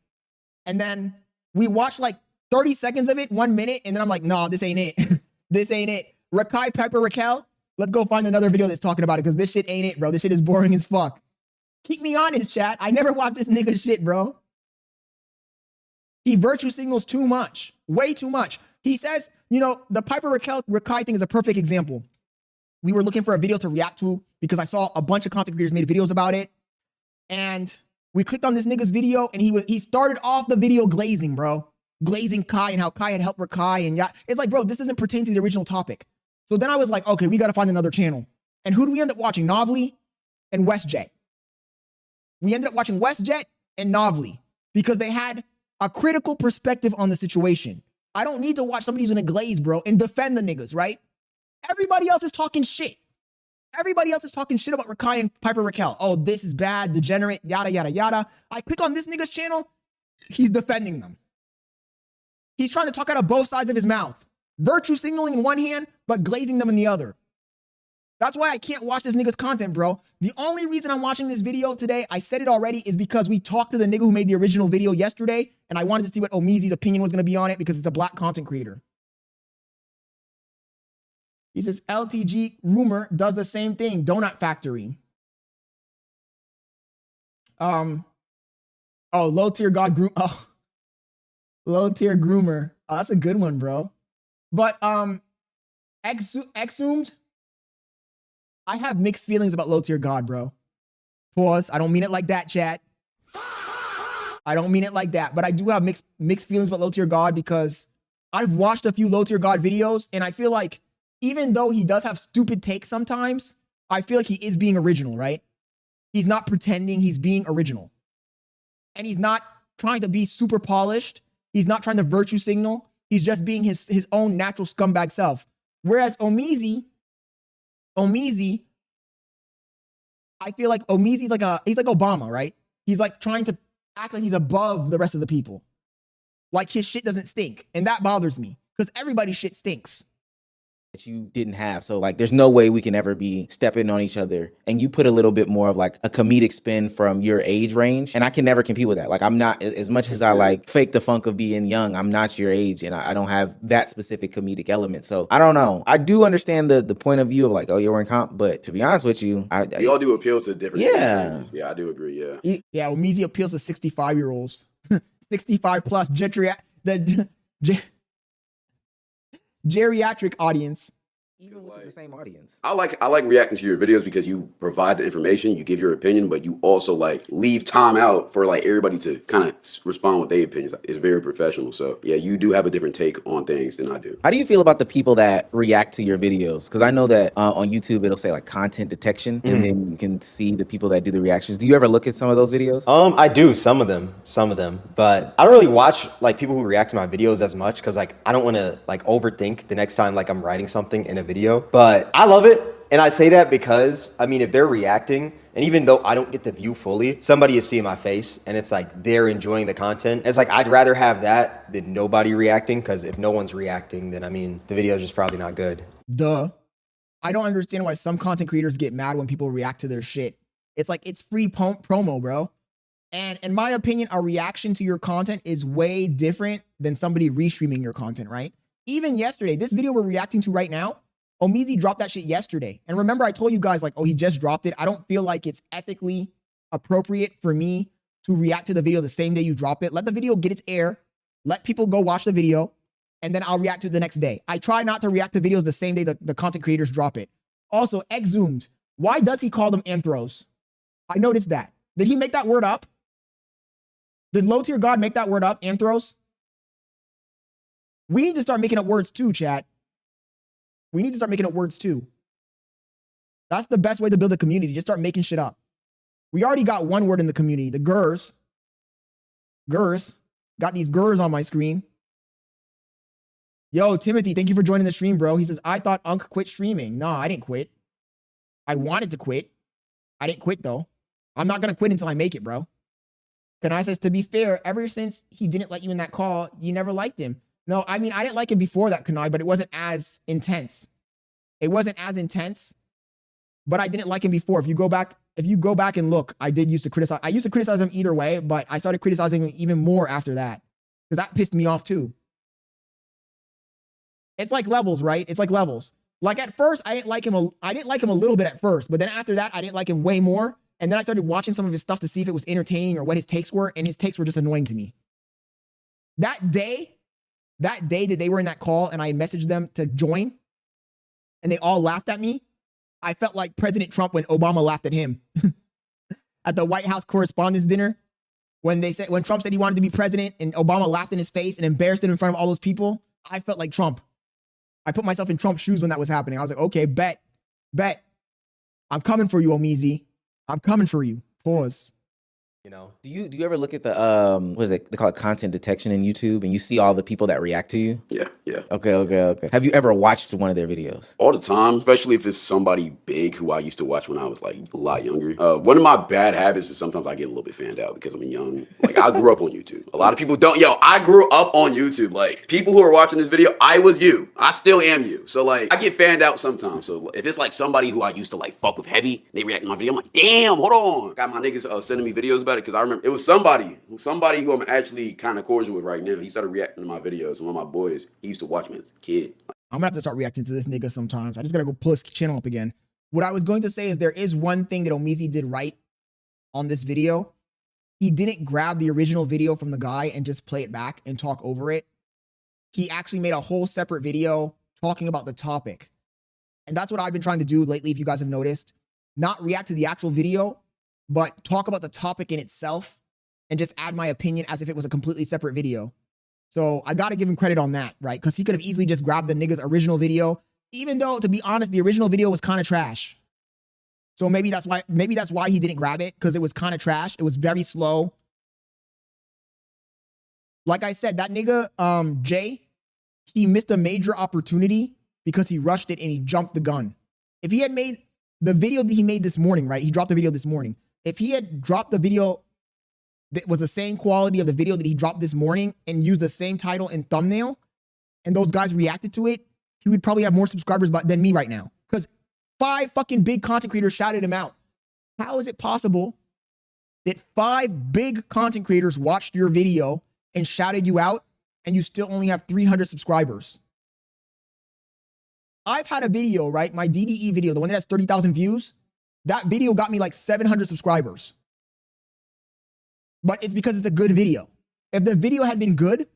And then we watch like 30 seconds of it, 1 minute, and then I'm like, no, this ain't it. This ain't it. Rakai, Pepper, Raquel, let's go find another video that's talking about it because this shit ain't it, bro. This shit is boring as fuck. Keep me honest, chat. I never watched this nigga shit, bro. He virtue signals too much. Way too much. He says, you know, the Piper Rakai thing is a perfect example. We were looking for a video to react to because I saw a bunch of content creators made videos about it. And we clicked on this nigga's video and he started off the video glazing, bro. Glazing Kai and how Kai had helped Rakai and it's like, bro, this doesn't pertain to the original topic. So then I was like, okay, we got to find another channel. And who do we end up watching? Novely and WestJet. We ended up watching WestJet and Novely because they had a critical perspective on the situation. I don't need to watch somebody who's gonna glaze, bro, and defend the niggas, right? Everybody else is talking shit. Everybody else is talking shit about Rakai and Piper Raquel. Oh, this is bad, degenerate, yada, yada, yada. I click on this nigga's channel, he's defending them. He's trying to talk out of both sides of his mouth. Virtue signaling in one hand, but glazing them in the other. That's why I can't watch this nigga's content, bro. The only reason I'm watching this video today, I said it already, is because we talked to the nigga who made the original video yesterday, and I wanted to see what Omizi's opinion was gonna be on it because it's a black content creator. He says, LTG rumor does the same thing. Donut Factory. Oh, low tier god groom. Oh, low tier groomer. Oh, that's a good one, bro. But exhumed. I have mixed feelings about low tier god, bro. Pause. I don't mean it like that, chat. I don't mean it like that. But I do have mixed feelings about low tier god because I've watched a few low tier god videos and I feel like even though he does have stupid takes sometimes, I feel like he is being original, right? He's not pretending, he's being original. And he's not trying to be super polished. He's not trying to virtue signal. He's just being his own natural scumbag self. Whereas Omizi, I feel like Omizi's he's like Obama, right? He's like trying to act like he's above the rest of the people. Like his shit doesn't stink. And that bothers me because everybody's shit stinks. that you didn't have. So like there's no way we can ever be stepping on each other. And you put a little bit more of like a comedic spin from your age range. And I can never compete with that. Like I'm not, as much as I like fake the funk of being young, I'm not your age and I don't have that specific comedic element. So I don't know. I do understand the point of view of like, oh, you're wearing comp, but to be honest with you, we all do appeal to different things. Yeah, I do agree. Yeah. Yeah, Omizi appeals to 65-year-olds. 65 plus geriatric audience. Even with the same audience. I like reacting to your videos because you provide the information, you give your opinion, but you also like leave time out for like everybody to kind of respond with their opinions. It's very professional. So yeah, you do have a different take on things than I do. How do you feel about the people that react to your videos? Because I know that on YouTube it'll say like content detection, and then you can see the people that do the reactions. Do you ever look at some of those videos? I do, some of them, but I don't really watch like people who react to my videos as much because like I don't want to like overthink the next time like I'm writing something in a video. But I love it, and I say that because I mean if they're reacting, and even though I don't get the view fully, somebody is seeing my face and it's like they're enjoying the content. It's like I'd rather have that than nobody reacting, because if no one's reacting, then I mean the video is just probably not good. Duh. I don't understand why some content creators get mad when people react to their shit. It's like it's free promo, bro. And in my opinion, a reaction to your content is way different than somebody restreaming your content, right? Even yesterday, this video we're reacting to right now, Omizi dropped that shit yesterday. And remember, I told you guys, like, oh, he just dropped it. I don't feel like it's ethically appropriate for me to react to the video the same day you drop it. Let the video get its air. Let people go watch the video. And then I'll react to it the next day. I try not to react to videos the same day the content creators drop it. Also, exhumed. Why does he call them anthros? I noticed that. Did he make that word up? Did low tier God make that word up, anthros? We need to start making up words too, chat. We need to start making up words too. That's the best way to build a community. Just start making shit up. We already got one word in the community, the gurs. Gurs. Got these gurs on my screen. Yo, Timothy, thank you for joining the stream, bro. He says, I thought Unk quit streaming. No, I didn't quit. I wanted to quit. I didn't quit, though. I'm not going to quit until I make it, bro. Kanai says, to be fair, ever since he didn't let you in that call, you never liked him. No, I mean, I didn't like him before that, Kanai, but it wasn't as intense. It wasn't as intense, but I didn't like him before. If you go back and look, I did used to criticize. I used to criticize him either way, but I started criticizing him even more after that because that pissed me off too. It's like levels, right? It's like levels. Like at first, I didn't like him a little bit at first, but then after that, I didn't like him way more. And then I started watching some of his stuff to see if it was entertaining or what his takes were, and his takes were just annoying to me. That day that they were in that call and I messaged them to join and they all laughed at me, I felt like President Trump when Obama laughed at him at the White House Correspondents' Dinner when Trump said he wanted to be president and Obama laughed in his face and embarrassed him in front of all those people. I felt like Trump. I put myself in Trump's shoes when that was happening. I was like, okay, bet. I'm coming for you, Omizi. I'm coming for you. Pause. You know, do you ever look at the what is it? They call it content detection in YouTube, and you see all the people that react to you? Yeah. Okay. Have you ever watched one of their videos? All the time, especially if it's somebody big who I used to watch when I was like a lot younger. One of my bad habits is sometimes I get a little bit fanned out because I'm young. Like I grew up on YouTube. A lot of people don't. Yo, I grew up on YouTube. Like people who are watching this video, I was you. I still am you. So like I get fanned out sometimes. So if it's like somebody who I used to like fuck with heavy, they react to my video. I'm like, damn, hold on. Got my niggas sending me videos about it because I remember it was somebody who I'm actually kind of cordial with right now. He started reacting to my videos. One of my boys, he used to watch me as a kid. I'm gonna have to start reacting to this nigga sometimes. I just gotta go pull his channel up again. What I was going to say is there is one thing that Omizi did right on this video. He didn't grab the original video from the guy and just play it back and talk over it. He actually made a whole separate video talking about the topic. And that's what I've been trying to do lately, if you guys have noticed. Not react to the actual video, but talk about the topic in itself and just add my opinion as if it was a completely separate video. So I got to give him credit on that, right? Because he could have easily just grabbed the nigga's original video, even though, to be honest, the original video was kind of trash. So maybe that's why he didn't grab it, because it was kind of trash. It was very slow. Like I said, that nigga, Jay, he missed a major opportunity because he rushed it and he jumped the gun. If he had made the video that he made this morning, right? He dropped the video this morning. If he had dropped the video that was the same quality of the video that he dropped this morning and used the same title and thumbnail, and those guys reacted to it, he would probably have more subscribers than me right now. Because 5 fucking big content creators shouted him out. How is it possible that 5 big content creators watched your video and shouted you out and you still only have 300 subscribers? I've had a video, right? My DDE video, the one that has 30,000 views, that video got me like 700 subscribers. But it's because it's a good video. If the video had been good,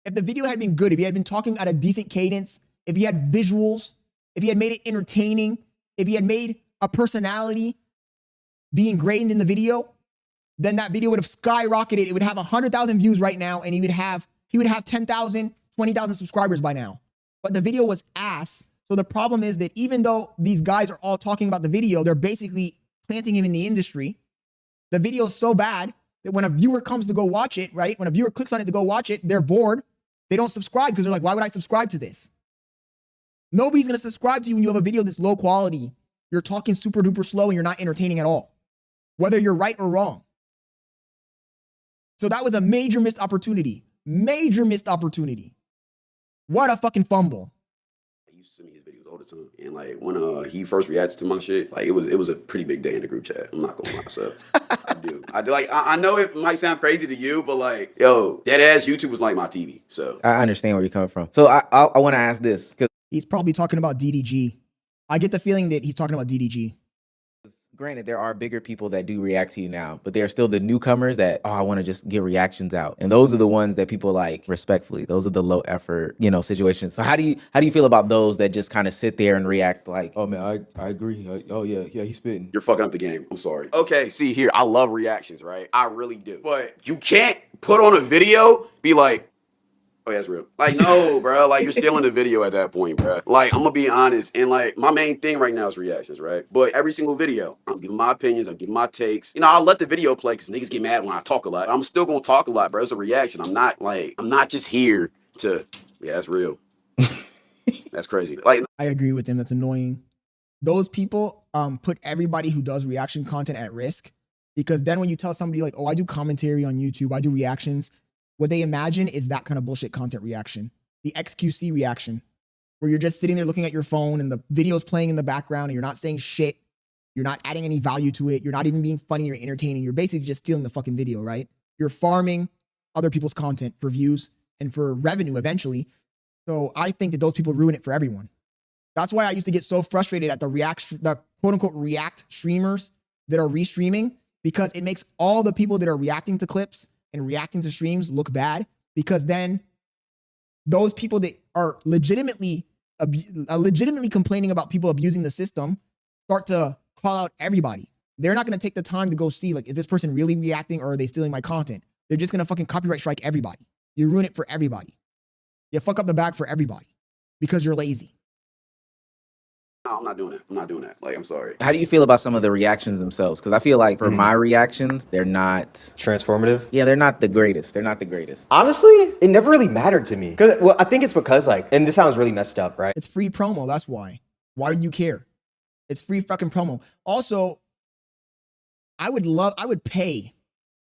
if he had been talking at a decent cadence, if he had visuals, if he had made it entertaining, if he had made a personality be ingrained in the video, then that video would have skyrocketed. It would have 100,000 views right now, and he would have 10,000, 20,000 subscribers by now. But the video was ass. So the problem is that even though these guys are all talking about the video, they're basically planting him in the industry. The video is so bad that when a viewer comes to go watch it, right? When a viewer clicks on it to go watch it, they're bored. They don't subscribe because they're like, why would I subscribe to this? Nobody's going to subscribe to you when you have a video that's low quality. You're talking super duper slow and you're not entertaining at all, whether you're right or wrong. So that was a major missed opportunity. Major missed opportunity. What a fucking fumble. I used to send me his videos all the time. And like when he first reacted to my shit, like it was a pretty big day in the group chat. I'm not gonna lie. So I do. Like I know it might sound crazy to you, but like, yo, that ass YouTube was like my TV. So I understand where you're coming from. So I want to ask this, because he's probably talking about DDG. I get the feeling that he's talking about DDG. granted, there are bigger people that do react to you now, but there are still the newcomers that, oh, I want to just get reactions out. And those are the ones that people like respectfully. Those are the low effort, situations. So how do you feel about those that just kind of sit there and react like, oh man, I agree. Oh yeah, he's spitting. You're fucking up the game. I'm sorry. Okay, see here, I love reactions, right? I really do. But you can't put on a video, be like, oh, yeah, that's real. Like, no, bro. Like, you're stealing the video at that point, bro. Like, I'm gonna be honest. And like, my main thing right now is reactions, right? But every single video, I'm giving my opinions, I'm giving my takes. I'll let the video play because niggas get mad when I talk a lot. I'm still gonna talk a lot, bro. It's a reaction. I'm not just here to, yeah, that's real. That's crazy. Like, I agree with him. That's annoying. Those people put everybody who does reaction content at risk, because then when you tell somebody like, oh, I do commentary on YouTube, I do reactions, what they imagine is that kind of bullshit content reaction, the XQC reaction, where you're just sitting there looking at your phone and the video's playing in the background and you're not saying shit. You're not adding any value to it. You're not even being funny or entertaining. You're basically just stealing the fucking video, right? You're farming other people's content for views and for revenue eventually. So I think that those people ruin it for everyone. That's why I used to get so frustrated at the quote unquote react streamers that are restreaming, because it makes all the people that are reacting to clips and reacting to streams look bad, because then those people that are legitimately complaining about people abusing the system start to call out everybody. They're not going to take the time to go see, like, is this person really reacting or are they stealing my content? They're just going to fucking copyright strike everybody. You ruin it for everybody. You fuck up the bag for everybody because you're lazy. no, I'm not doing that. I'm not doing that. Like, I'm sorry. How do you feel about some of the reactions themselves? Because I feel like for my reactions, they're not transformative. Yeah, they're not the greatest. They're not the greatest. Honestly, it never really mattered to me. Well, I think it's because, like, and this sounds really messed up, right? It's free promo. That's why. Why would you care? It's free fucking promo. Also, I would pay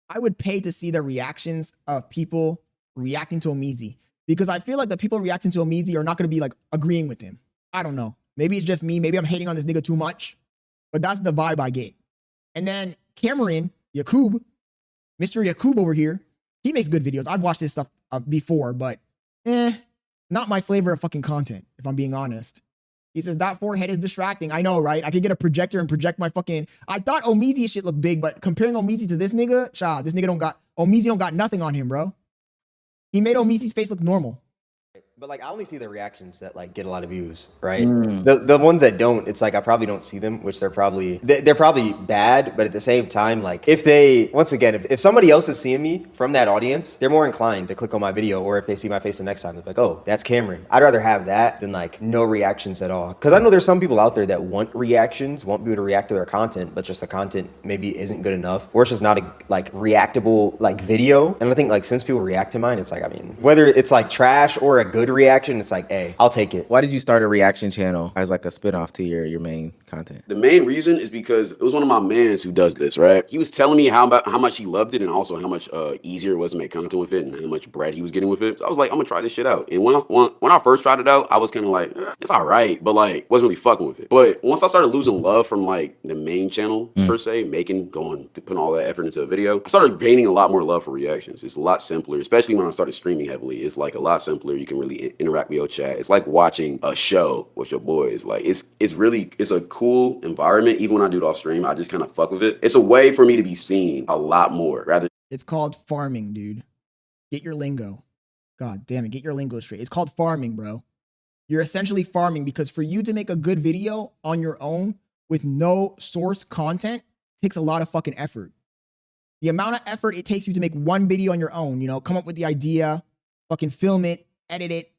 to see the reactions of people reacting to Omizi, because I feel like the people reacting to Omizi are not going to be like agreeing with him. I don't know. Maybe it's just me. Maybe I'm hating on this nigga too much, but that's the vibe I get. And then Cameron, Yakub, Mr. Yakub over here, he makes good videos. I've watched his stuff before, but not my flavor of fucking content, if I'm being honest. He says, that forehead is distracting. I know, right? I could get a projector and project my fucking... I thought Omizi shit looked big, but comparing Omizi to this nigga, Omizi don't got nothing on him, bro. He made Omizi's face look normal. But like, I only see the reactions that like get a lot of views, right? The ones that don't, it's like I probably don't see them, which they're probably bad. But at the same time, like if somebody else is seeing me from that audience, they're more inclined to click on my video, or if they see my face the next time, they're like, oh, that's Cameron. I'd rather have that than like no reactions at all. Because I know there's some people out there that want reactions, want people to react to their content, but just the content maybe isn't good enough, or it's just not a like reactable like video. And I think like since people react to mine, it's like, I mean, whether it's like trash or a good reaction, it's like, hey, I'll take it. Why did you start a reaction channel as like a spinoff to your main content? The main reason is because it was one of my mans who does this, right? He was telling me how much he loved it and also how much easier it was to make content with it and how much bread he was getting with it. So I was like, I'm gonna try this shit out. And when I first tried it out, I was kind of like, it's all right, but like wasn't really fucking with it. But once I started losing love from like the main channel per se, putting all that effort into a video, I started gaining a lot more love for reactions. It's a lot simpler, especially when I started streaming heavily. It's like a lot simpler. You can really interact with your chat. It's like watching a show with your boys. Like it's a cool environment. Even when I do it off stream, I just kind of fuck with it. It's a way for me to be seen a lot more rather. It's called farming, dude. Get your lingo. God damn it. Get your lingo straight. It's called farming, bro. You're essentially farming because for you to make a good video on your own with no source content takes a lot of fucking effort. The amount of effort it takes you to make one video on your own, you know, come up with the idea, fucking film it, edit it,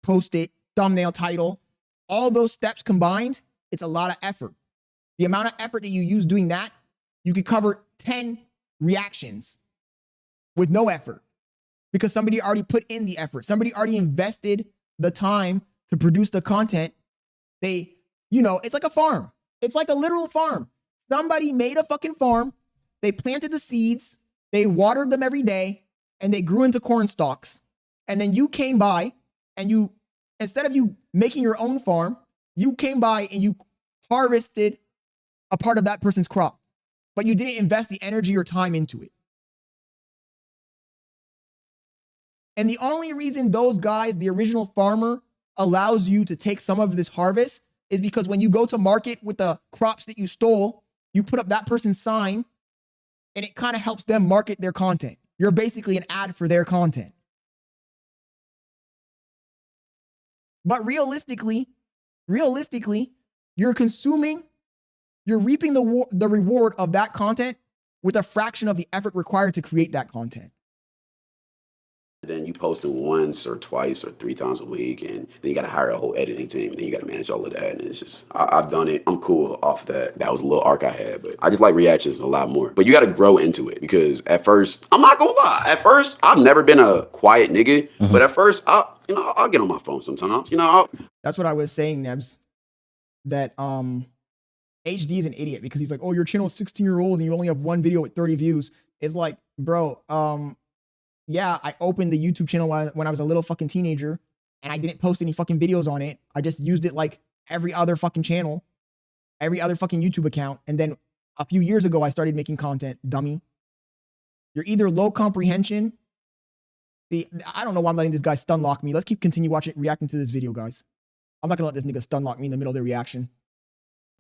post it, thumbnail, title, all those steps combined, it's a lot of effort. The amount of effort that you use doing that, you could cover 10 reactions with no effort because somebody already put in the effort. Somebody already invested the time to produce the content. They, you know, it's like a farm. It's like a literal farm. Somebody made a fucking farm. They planted the seeds. They watered them every day and they grew into corn stalks. And then you came by and you, instead of you making your own farm, you came by and you harvested a part of that person's crop, but you didn't invest the energy or time into it. And the only reason those guys, the original farmer, allows you to take some of this harvest is because when you go to market with the crops that you stole, you put up that person's sign and it kind of helps them market their content. You're basically an ad for their content. But realistically, you're reaping the reward of that content with a fraction of the effort required to create that content. Then you post it once or twice or 3 times a week, and then you got to hire a whole editing team, and then you got to manage all of that. And it's just, I've done it. I'm cool off that. That was a little arc I had, but I just like reactions a lot more. But you got to grow into it because at first, I'm not gonna lie. At first, I've never been a quiet nigga, but at first, I'll get on my phone sometimes. That's what I was saying, Nebs. That HD is an idiot because he's like, oh, your channel is 16-year-old and you only have one video with 30 views. It's like, bro, yeah, I opened the YouTube channel when I was a little fucking teenager and I didn't post any fucking videos on it. I just used it like every other fucking channel, every other fucking YouTube account. And then a few years ago, I started making content, dummy. You're either low comprehension. I don't know why I'm letting this guy stun lock me. Let's continue reacting to this video, guys. I'm not gonna let this nigga stun lock me in the middle of the reaction.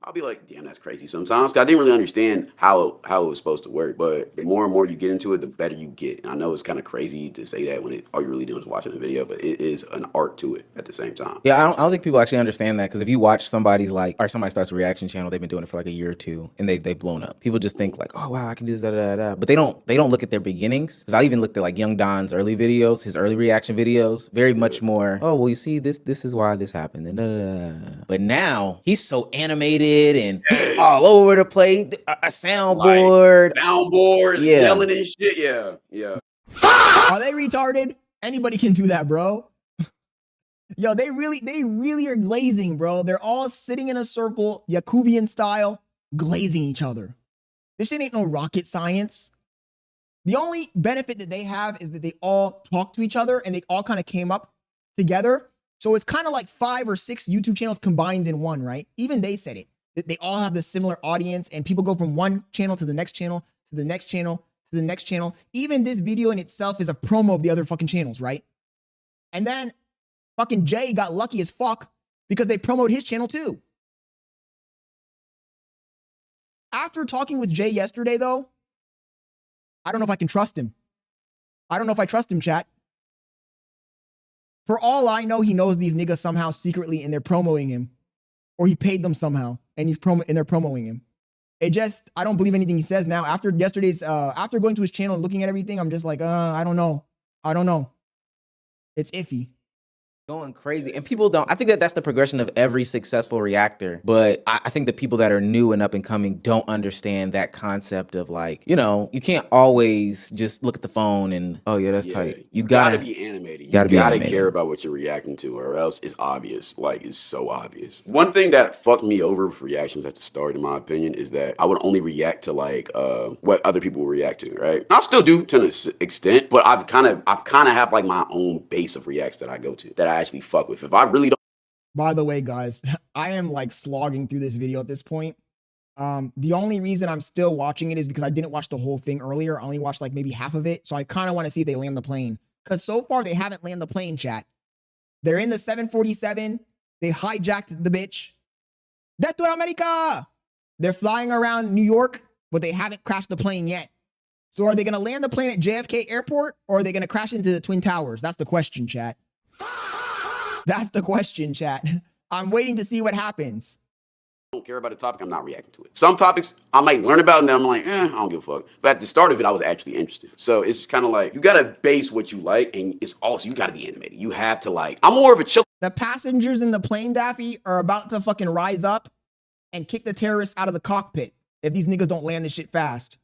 I'll be like, damn, that's crazy sometimes. 'Cause I didn't really understand how it was supposed to work. But the more and more you get into it, the better you get. And I know it's kind of crazy to say that when all you're really doing is watching the video, but it is an art to it at the same time. Yeah, I don't think people actually understand that because if you watch somebody starts a reaction channel, they've been doing it for like a year or two, and they've blown up. People just think like, oh wow, I can do this, da da da, but they don't look at their beginnings. Because I even looked at like Young Don's early videos, his early reaction videos, very much more. Oh well, you see this is why this happened, and da da da. But now he's so animated and all over the place, a soundboard, yelling and shit. Yeah. Are they retarded? Anybody can do that, bro. Yo, they really are glazing, bro. They're all sitting in a circle, Yakubian style, glazing each other. This shit ain't no rocket science. The only benefit that they have is that they all talk to each other and they all kind of came up together. So it's kind of like 5 or 6 YouTube channels combined in one, right? Even they said it. They all have the similar audience and people go from one channel to the next channel, to the next channel, to the next channel. Even this video in itself is a promo of the other fucking channels, right? And then fucking Jay got lucky as fuck because they promoted his channel too. After talking with Jay yesterday though, I don't know if I can trust him. I don't know if I trust him, chat. For all I know, he knows these niggas somehow secretly and they're promoting him. Or he paid them somehow and they're promoting him. I don't believe anything he says now. After yesterday's, after going to his channel and looking at everything, I'm just like, I don't know. It's iffy. going crazy. And people don't, I think that that's the progression of every successful reactor. But I think the people that are new and up and coming don't understand that concept of like, you know, you can't always just look at the phone and, oh yeah, that's tight. You gotta be animated. You gotta gotta care about what you're reacting to, or else it's obvious. Like, it's so obvious. One thing that fucked me over with reactions at the start, in my opinion, is that I would only react to like what other people will react to, right? I still do to an extent, but I've kind of have like my own base of reacts that I go to, that I actually fuck with. If I really don't. By the way, guys, I am like slogging through this video at this point. The only reason I'm still watching it is because I didn't watch the whole thing earlier. I only watched like maybe half of it. So I kind of want to see if they land the plane. Because so far they haven't landed the plane, chat. They're in the 747. They hijacked the bitch. Dentro America! They're flying around New York, but they haven't crashed the plane yet. So are they going to land the plane at JFK Airport, or are they going to crash into the Twin Towers? That's the question, chat. That's the question, chat. I'm waiting to see what happens. I don't care about a topic, I'm not reacting to it. Some topics I might learn about and then I'm like, I don't give a fuck. But at the start of it, I was actually interested. So it's kind of like, you gotta base what you like, and it's also, you gotta be animated. You have to like, I'm more of a chill. The passengers in the plane, Daffy, are about to fucking rise up and kick the terrorists out of the cockpit if these niggas don't land this shit fast.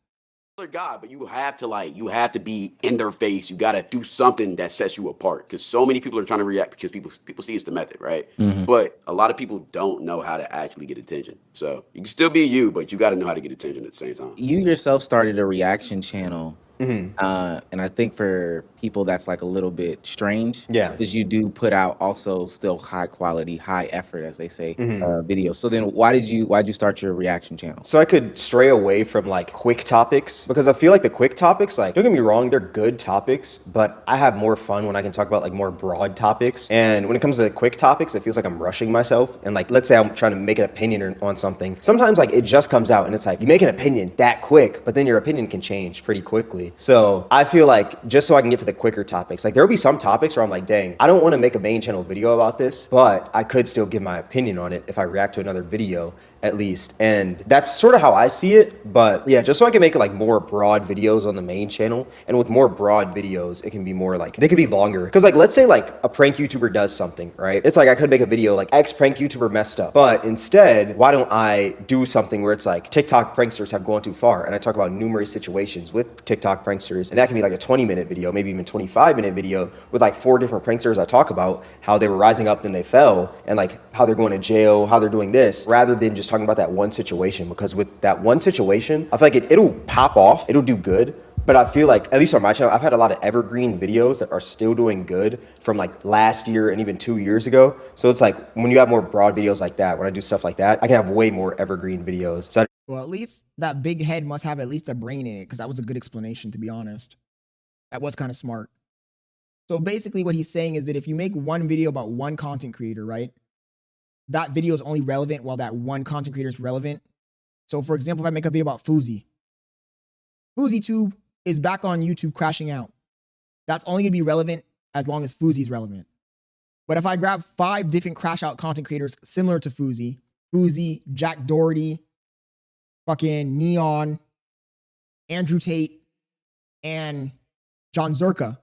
God, but you have to be in their face. You got to do something that sets you apart, because so many people are trying to react because people see it's the method, right? But a lot of people don't know how to actually get attention. So you can still be you, but you got to know how to get attention at the same time. You yourself started a reaction channel. And I think for people that's like a little bit strange, because you do put out also still high quality, high effort, as they say, videos. So then why'd you start your reaction channel? So I could stray away from like quick topics, because I feel like the quick topics, like, don't get me wrong, they're good topics, but I have more fun when I can talk about like more broad topics. And when it comes to the quick topics, it feels like I'm rushing myself. And like, let's say I'm trying to make an opinion on something. Sometimes like it just comes out and it's like, you make an opinion that quick, but then your opinion can change pretty quickly. So I feel like just so I can get to the quicker topics, like there'll be some topics where I'm like, dang, I don't want to make a main channel video about this, but I could still give my opinion on it if I react to another video at least. And that's sort of how I see it. But yeah, just so I can make like more broad videos on the main channel. And with more broad videos, it can be more like, they could be longer. Because like, let's say like a prank YouTuber does something, right? It's like I could make a video like X prank YouTuber messed up. But instead, why don't I do something where it's like TikTok pranksters have gone too far? And I talk about numerous situations with TikTok pranksters. And that can be like a 20-minute video, maybe even 25-minute video with like 4 different pranksters I talk about how they were rising up, then they fell, and like how they're going to jail, how they're doing this, rather than just talking about that one situation. Because with that one situation, I feel like it'll pop off, it'll do good. But I feel like, at least on my channel, I've had a lot of evergreen videos that are still doing good from like last year and even 2 years ago. So it's like, when you have more broad videos like that, when I do stuff like that, I can have way more evergreen videos. So well, at least that big head must have at least a brain in it, because that was a good explanation, to be honest. That was kind of smart. So basically what he's saying is that if you make one video about one content creator, right? That video is only relevant while that one content creator is relevant. So for example, if I make a video about FoozyTube is back on YouTube crashing out. That's only gonna be relevant as long as Foozy's relevant. But if I grab 5 different crash out content creators similar to Foozy, Jack Doherty, fucking Neon, Andrew Tate, and John Zerka,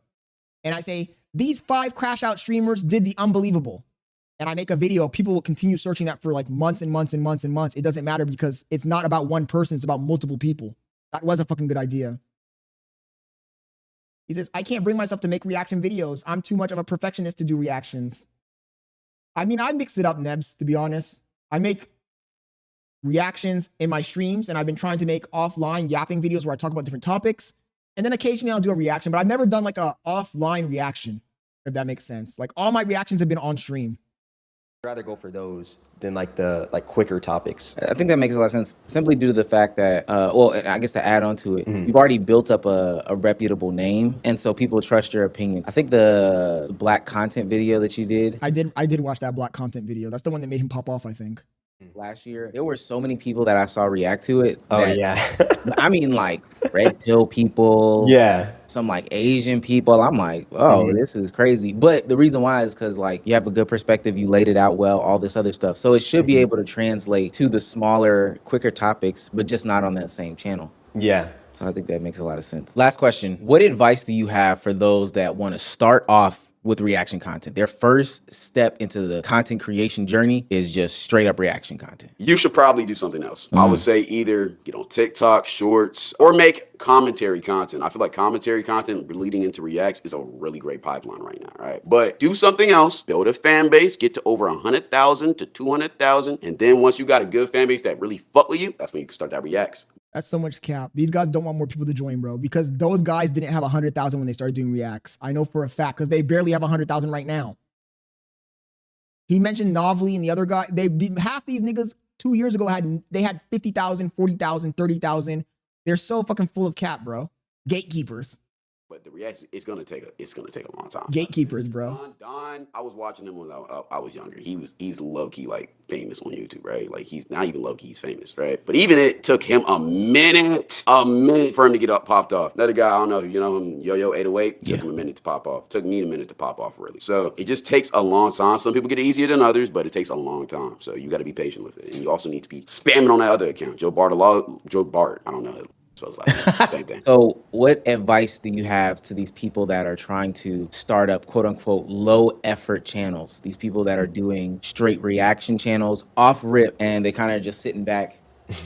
and I say, these 5 crash out streamers did the unbelievable, and I make a video, people will continue searching that for like months and months and months and months. It doesn't matter, because it's not about one person, it's about multiple people. That was a fucking good idea. He says, I can't bring myself to make reaction videos. I'm too much of a perfectionist to do reactions. I mean, I mix it up, Nebs, to be honest. I make reactions in my streams, and I've been trying to make offline yapping videos where I talk about different topics. And then occasionally I'll do a reaction, but I've never done like a offline reaction, if that makes sense. Like all my reactions have been on stream. I'd rather go for those than like the quicker topics. I think that makes a lot of sense, simply due to the fact that, well, I guess to add on to it, you've already built up a reputable name, and so people trust your opinions. I think the black content video that you did. I did watch that black content video. That's the one that made him pop off, I think. Last year, there were so many people that I saw react to it. Oh yeah. I mean, like red pill people. Yeah. Some like Asian people. I'm like, oh, this is crazy. But the reason why is because like you have a good perspective, you laid it out well, all this other stuff. So it should be able to translate to the smaller, quicker topics, but just not on that same channel. Yeah. So I think that makes a lot of sense. Last question. What advice do you have for those that want to start off with reaction content? Their first step into the content creation journey is just straight up reaction content. You should probably do something else. I would say either get on TikTok, shorts, or make commentary content. I feel like commentary content leading into reacts is a really great pipeline right now, right? But do something else, build a fan base, get to over 100,000 to 200,000. And then once you got a good fan base that really fuck with you, that's when you can start that reacts. That's so much cap. These guys don't want more people to join, bro, because those guys didn't have 100,000 when they started doing reacts. I know for a fact, because they barely have 100,000 right now. He mentioned Novely and the other guy. Half these niggas 2 years ago had 50,000, 40,000, 30,000. They're so fucking full of cap, bro. Gatekeepers. But the reaction, it's gonna take a long time. Gatekeepers, bro. Don, I was watching him when I was younger. He's low key like famous on YouTube, right? Like he's not even low key, he's famous, right? But even it took him a minute for him to get popped off. Another guy, I don't know, you know him, Yo 808, took him a minute to pop off. Took me a minute to pop off, really. So it just takes a long time. Some people get it easier than others, but it takes a long time. So you got to be patient with it, and you also need to be spamming on that other account, Joe Bart. I don't know. So it's like same thing. So what advice do you have to these people that are trying to start up quote unquote low effort channels? These people that are doing straight reaction channels off rip and they kind of just sitting back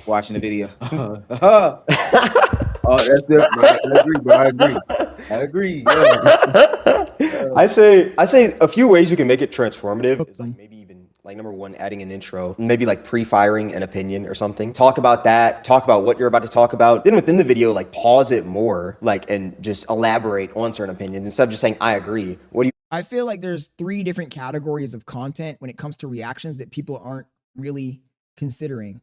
watching the video. Oh, that's it. I agree. Yeah. I say a few ways you can make it transformative is like maybe even like number one, adding an intro, maybe like pre-firing an opinion or something. Talk about that, talk about what you're about to talk about. Then within the video, like pause it more, like, and just elaborate on certain opinions instead of just saying, I agree. What do you? I feel like there's 3 different categories of content when it comes to reactions that people aren't really considering.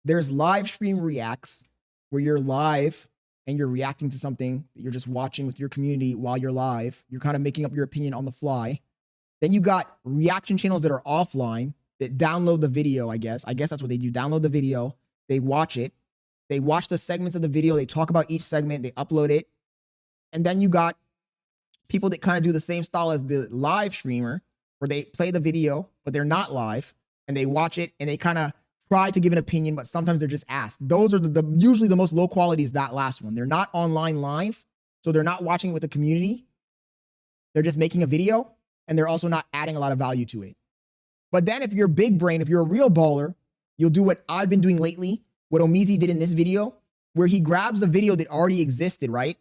There's live stream reacts where you're live and you're reacting to something that you're just watching with your community while you're live. You're kind of making up your opinion on the fly. Then you got reaction channels that are offline that download the video, I guess. I guess that's what they do. Download the video. They watch it. They watch the segments of the video. They talk about each segment. They upload it. And then you got people that kind of do the same style as the live streamer where they play the video, but they're not live. And they watch it and they kind of try to give an opinion, but sometimes they're just asked. Those are usually the most low quality is that last one. They're not online live. So they're not watching with the community. They're just making a video. And they're also not adding a lot of value to it. But then if you're big brain, if you're a real baller, you'll do what I've been doing lately, what Omizi did in this video, where he grabs a video that already existed, right?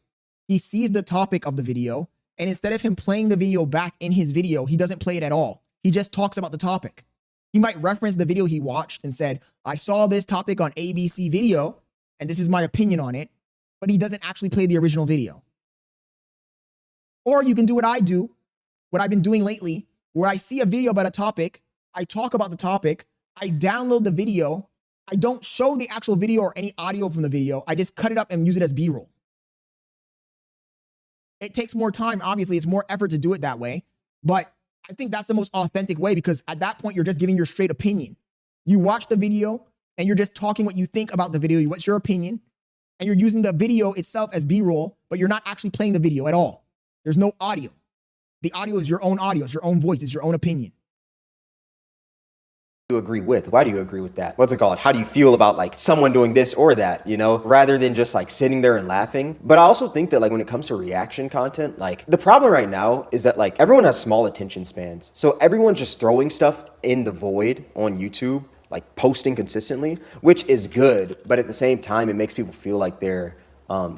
He sees the topic of the video, and instead of him playing the video back in his video, he doesn't play it at all. He just talks about the topic. He might reference the video he watched and said, I saw this topic on ABC video, and this is my opinion on it, but he doesn't actually play the original video. Or you can do what I do, what I've been doing lately, where I see a video about a topic, I talk about the topic, I download the video, I don't show the actual video or any audio from the video, I just cut it up and use it as B-roll. It takes more time, obviously, it's more effort to do it that way, but I think that's the most authentic way because at that point, you're just giving your straight opinion. You watch the video and you're just talking what you think about the video, what's your opinion, and you're using the video itself as B-roll, but you're not actually playing the video at all. There's no audio. The audio is your own audio, it's your own voice, it's your own opinion. You agree with? Why do you agree with that? What's it called? How do you feel about like someone doing this or that, you know, rather than just like sitting there and laughing? But I also think that like when it comes to reaction content, like the problem right now is that like everyone has small attention spans. So everyone's just throwing stuff in the void on YouTube, like posting consistently, which is good. But at the same time, it makes people feel like they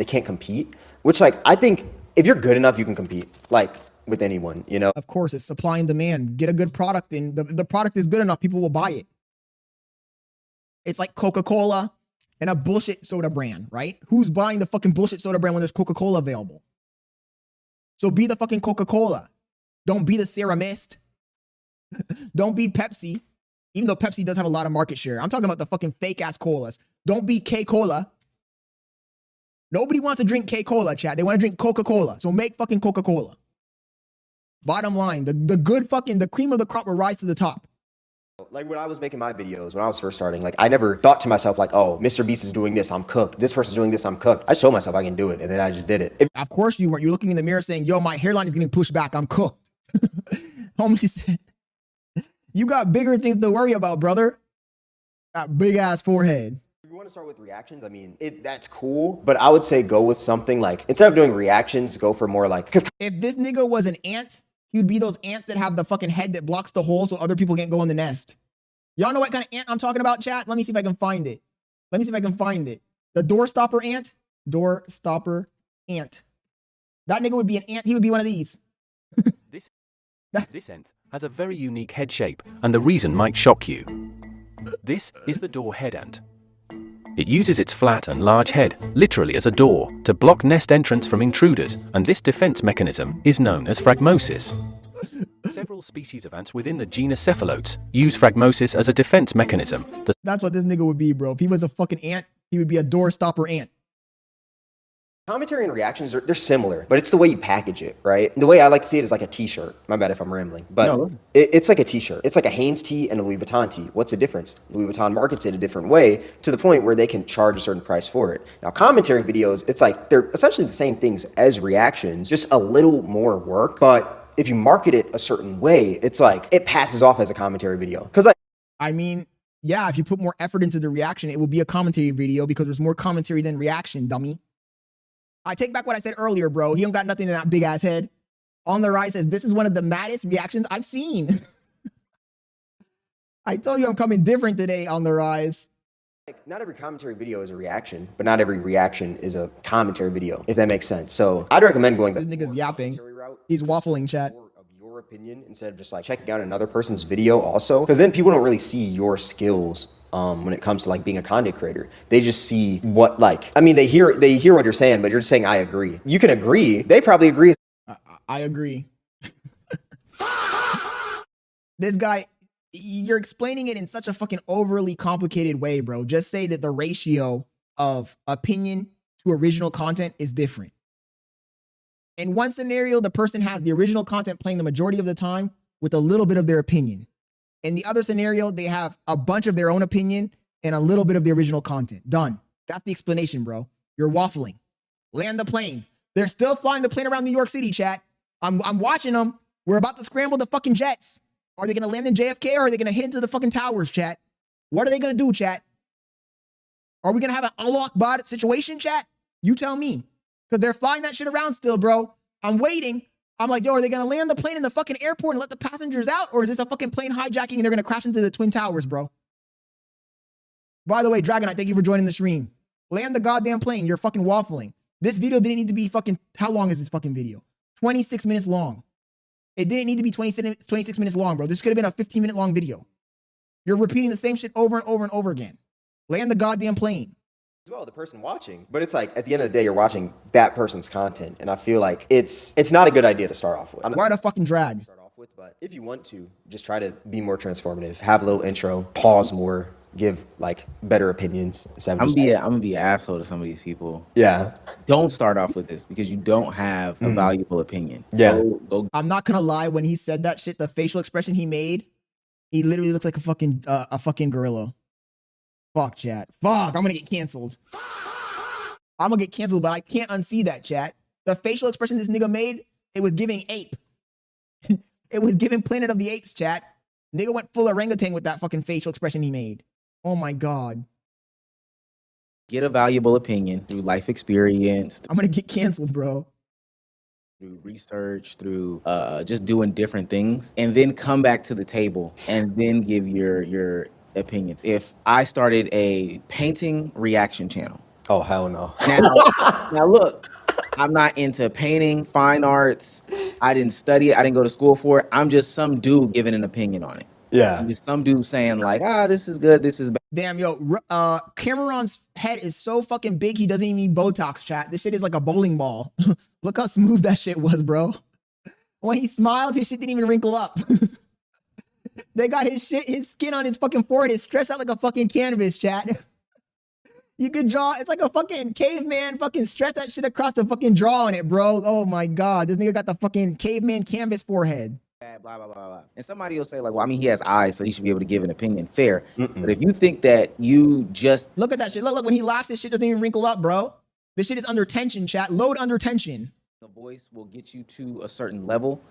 can't compete, which like I think if you're good enough, you can compete. Like with anyone, you know? Of course, it's supply and demand. Get a good product and the product is good enough, people will buy it. It's like Coca-Cola and a bullshit soda brand, right? Who's buying the fucking bullshit soda brand when there's Coca-Cola available? So be the fucking Coca-Cola. Don't be the Sierra Mist. Don't be Pepsi, even though Pepsi does have a lot of market share. I'm talking about the fucking fake ass colas. Don't be K-Cola. Nobody wants to drink K-Cola, chat. They want to drink Coca-Cola. So make fucking Coca-Cola. Bottom line, the good fucking, the cream of the crop will rise to the top. Like when I was making my videos, when I was first starting, like I never thought to myself like, oh, Mr. Beast is doing this, I'm cooked. This person's doing this, I'm cooked. I showed myself I can do it, and then I just did it. Of course you weren't. You're looking in the mirror saying, yo, my hairline is getting pushed back, I'm cooked. Homie said, you got bigger things to worry about, brother. That big ass forehead. want to start with reactions, I mean, that's cool, but I would say go with something like, instead of doing reactions, go for more like, because If this nigga was an ant, he would be those ants that have the fucking head that blocks the hole so other people can't go in the nest. Y'all know what kind of ant I'm talking about, chat? Let me see if I can find it. Let me see if I can find it. The door stopper ant. Door stopper ant. That nigga would be an ant. He would be one of these. This ant has a very unique head shape, and the reason might shock you. This is the door head ant. It uses its flat and large head, literally as a door, to block nest entrance from intruders, and this defense mechanism is known as phragmosis. Several species of ants within the genus Cephalotes use phragmosis as a defense mechanism. That's what this nigga would be, bro. If he was a fucking ant, he would be a door stopper ant. commentary and reactions, they're similar, but it's the way you package it, right? And the way I like to see it is like a t-shirt. My bad if I'm rambling, but no. It's like a t-shirt. It's like a Hanes tee and a Louis Vuitton tee. What's the difference? Louis Vuitton markets it a different way to the point where they can charge a certain price for it. Now, commentary videos, it's like they're essentially the same things as reactions, just a little more work. But if you market it a certain way, it's like it passes off as a commentary video. Because I mean, yeah, if you put more effort into the reaction, it will be a commentary video because there's more commentary than reaction, dummy. I take back what I said earlier, bro. He don't got nothing in that big ass head. On the right says, this is one of the maddest reactions I've seen. I told you I'm coming different today on the rise. Like, not every commentary video is a reaction, but not every reaction is a commentary video, if that makes sense. So I'd recommend going this nigga's yapping. He's waffling, chat. Of your opinion instead of just like checking out another person's video also. Because then people don't really see your skills when it comes to like being a content creator. They just see what like, I mean, they hear what you're saying, but you're just saying, I agree. You can agree. They probably agree. I agree. This guy, you're explaining it in such a fucking overly complicated way, bro. Just say that the ratio of opinion to original content is different. In one scenario, the person has the original content playing the majority of the time with a little bit of their opinion. In the other scenario, they have a bunch of their own opinion and a little bit of the original content. Done. That's the explanation, bro. You're waffling. Land the plane. They're still flying the plane around New York City, chat. I'm watching them. We're about to scramble the fucking jets. Are they going to land in JFK or are they going to hit into the fucking towers, chat? What are they going to do, chat? Are we going to have an Allah Akbar situation, chat? You tell me. Because they're flying that shit around still, bro. I'm waiting. I'm like, yo, are they going to land the plane in the fucking airport and let the passengers out? Or is this a fucking plane hijacking and they're going to crash into the Twin Towers, bro? By the way, Dragonite, thank you for joining the stream. Land the goddamn plane. You're fucking waffling. This video didn't need to be fucking, how long is this fucking video? 26 minutes long. It didn't need to be 26 minutes long, bro. This could have been a 15-minute long video. You're repeating the same shit over and over and over again. Land the goddamn plane. As well, the person watching, but it's like at the end of the day, you're watching that person's content, and I feel like it's not a good idea to start off with. Why the fucking drag? Start off with, but if you want to, just try to be more transformative. Have a little intro, pause more, give like better opinions. I'm gonna be an asshole to some of these people. Yeah. Don't start off with this because you don't have a valuable opinion. Yeah. Go. I'm not gonna lie. When he said that shit, the facial expression he made, he literally looked like a fucking gorilla. Fuck, chat. Fuck, I'm gonna get canceled. I'm gonna get canceled, but I can't unsee that, chat. The facial expression this nigga made, it was giving ape. It was giving Planet of the Apes, chat. Nigga went full orangutan with that fucking facial expression he made. Oh my God. Get a valuable opinion through life experience. I'm gonna get canceled, bro. Through research, through just doing different things, and then come back to the table and then give your opinions. If I started a painting reaction channel. Oh, hell no. Now look, I'm not into painting, fine arts. I didn't study it. I didn't go to school for it. I'm just some dude giving an opinion on it. Yeah. I'm just some dude saying like, this is good, this is bad. Damn, yo, Cameron's head is so fucking big, he doesn't even need Botox, chat. This shit is like a bowling ball. Look how smooth that shit was, bro. When he smiled, his shit didn't even wrinkle up. They got his skin on his fucking forehead is stretched out like a fucking canvas, chat. You could draw, it's like a fucking caveman fucking stretch that shit across the fucking draw on it, bro. Oh my God, this nigga got the fucking caveman canvas forehead. Blah, blah, blah, blah. And somebody will say like, well, I mean, he has eyes, so he should be able to give an opinion. Fair. But if you think that you just... Look at that shit. Look, when he laughs, this shit doesn't even wrinkle up, bro. This shit is under tension, chat. Load under tension. The voice will get you to a certain level.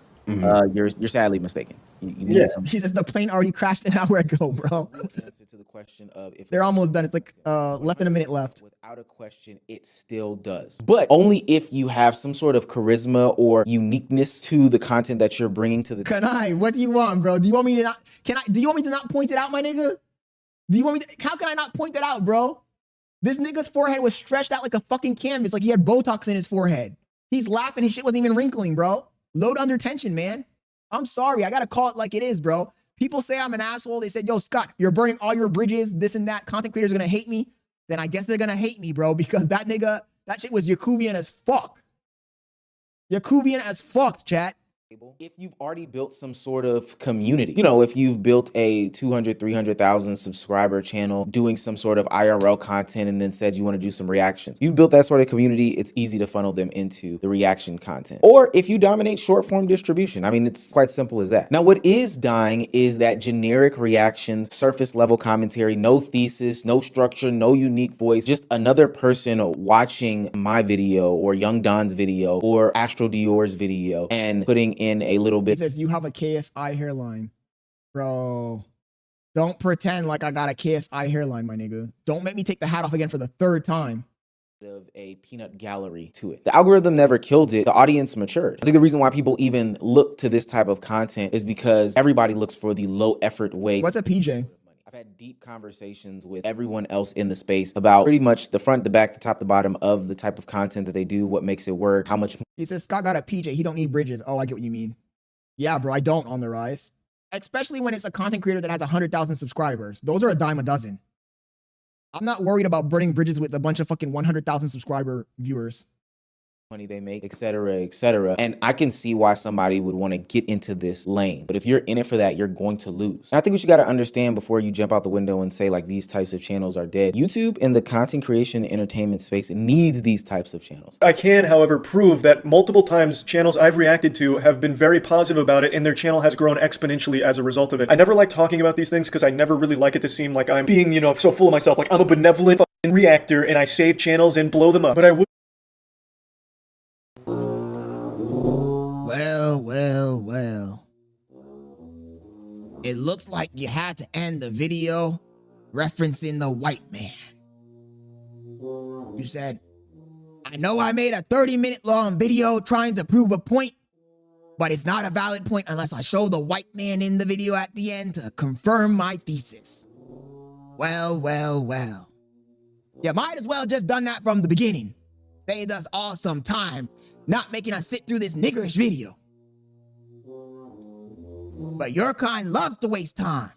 you're sadly mistaken. You need Yeah. He says the plane already crashed an hour ago, bro. answer to the question of if They're almost done. It's like less than a minute left. Without a question, it still does. But only if you have some sort of charisma or uniqueness to the content that you're bringing to the What do you want, bro? Do you want me to not? Do you want me to not point it out, my nigga? Do you want me to? How can I not point that out, bro? This nigga's forehead was stretched out like a fucking canvas, like he had Botox in his forehead. He's laughing. His shit wasn't even wrinkling, bro. Load under tension, man. I'm sorry. I gotta call it like it is, bro. People say I'm an asshole. They said, yo, Scott, you're burning all your bridges, this and that. Content creators are gonna hate me. Then I guess they're gonna hate me, bro, because that nigga, that shit was Yakubian as fuck. Yakubian as fuck, chat. If you've already built some sort of community, you know, if you've built a 200, 300,000 subscriber channel doing some sort of IRL content and then said you want to do some reactions, you've built that sort of community, it's easy to funnel them into the reaction content. Or if you dominate short form distribution, I mean, it's quite simple as that. Now, what is dying is that generic reactions, surface level commentary, no thesis, no structure, no unique voice, just another person watching my video or Young Don's video or Astro Dior's video and putting in a little bit. He says, you have a KSI hairline. Bro, don't pretend like I got a KSI hairline, my nigga. Don't make me take the hat off again for the third time. Of a peanut gallery to it. The algorithm never killed it. The audience matured. I think the reason why people even look to this type of content is because everybody looks for the low effort way. What's a PJ? I've had deep conversations with everyone else in the space about pretty much the front, the back, the top, the bottom of the type of content that they do, what makes it work, how much. He says, Scott got a PJ. He don't need bridges. Oh, I get what you mean. Yeah, bro, I don't on the rise. Especially when it's a content creator that has 100,000 subscribers. Those are a dime a dozen. I'm not worried about burning bridges with a bunch of fucking 100,000 subscriber viewers. Money they make, etc., etc. And I can see why somebody would want to get into this lane. But if you're in it for that, you're going to lose. And I think what you got to understand before you jump out the window and say like these types of channels are dead, YouTube and the content creation and entertainment space needs these types of channels. I can, however, prove that multiple times channels I've reacted to have been very positive about it and their channel has grown exponentially as a result of it. I never like talking about these things because I never really like it to seem like I'm being, you know, so full of myself, like I'm a benevolent fucking reactor and I save channels and blow them up. But I would. Well. It looks like you had to end the video referencing the white man. You said, I know I made a 30-minute long video trying to prove a point, but it's not a valid point unless I show the white man in the video at the end to confirm my thesis. Well. You might as well just done that from the beginning. Saved us all some time, not making us sit through this niggerish video. But your kind loves to waste time.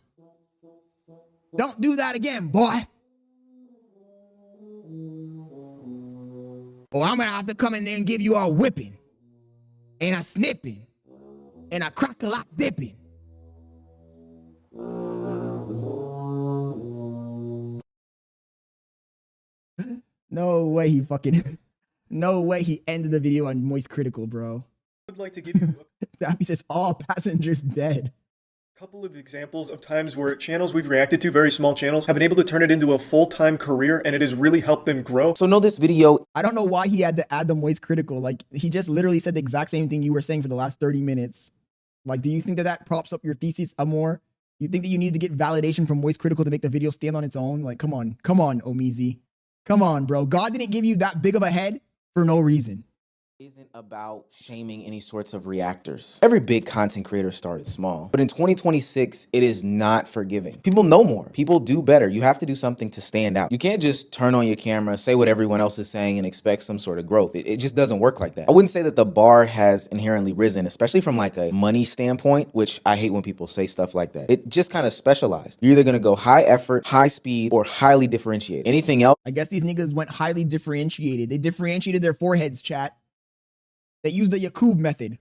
Don't do that again, boy. Or I'm gonna have to come in there and give you a whipping, and a snipping, and a crack-a-lock dipping. No way he ended the video on Moist Critical, bro. I would like to give you That says all passengers dead. a couple of examples of times where channels we've reacted to, very small channels, have been able to turn it into a full-time career and it has really helped them grow. So know this video. I don't know why he had to add the Moist Critical. Like, he just literally said the exact same thing you were saying for the last 30 minutes. Like, do you think that props up your thesis more? You think that you need to get validation from Moist Critical to make the video stand on its own? Like, come on, Omizi. Come on, bro. God didn't give you that big of a head for no reason. Isn't about shaming any sorts of reactors. Every big content creator started small, but in 2026, it is not forgiving. People know more. People do better. You have to do something to stand out. You can't just turn on your camera, say what everyone else is saying, and expect some sort of growth. It just doesn't work like that. I wouldn't say that the bar has inherently risen, especially from like a money standpoint, which I hate when people say stuff like that. It just kind of specialized. You're either gonna go high effort, high speed, or highly differentiated. Anything else? I guess these niggas went highly differentiated. They differentiated their foreheads, chat. They used the Yakub method.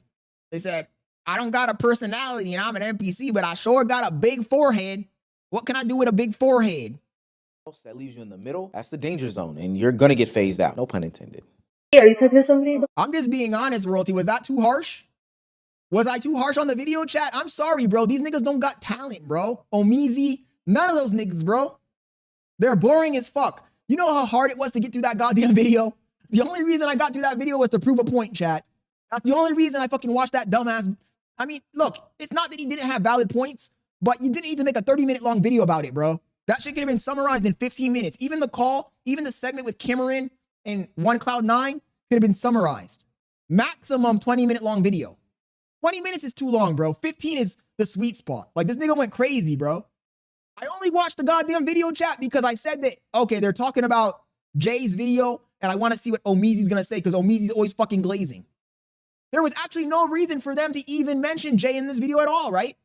They said, I don't got a personality and I'm an NPC, but I sure got a big forehead. What can I do with a big forehead? That leaves you in the middle. That's the danger zone, and you're gonna get phased out. No pun intended. Are you talking to somebody? I'm just being honest, Royalty. Was that too harsh? Was I too harsh on the video, chat? I'm sorry, bro. These niggas don't got talent, bro. Omizi, none of those niggas, bro. They're boring as fuck. You know how hard it was to get through that goddamn video? The only reason I got through that video was to prove a point, chat. That's the only reason I fucking watched that dumbass I mean, look, it's not that he didn't have valid points, but you didn't need to make a 30-minute long video about it, bro. That shit could have been summarized in 15 minutes. Even the call, even the segment with Cameron and OneCloud9 could have been summarized. Maximum 20-minute long video. 20 minutes is too long, bro. 15 is the sweet spot. Like, this nigga went crazy, bro. I only watched the goddamn video chat because I said that, okay, they're talking about Jay's video, and I want to see what Omizi's going to say because Omizi's always fucking glazing. There was actually no reason for them to even mention Jay in this video at all, right?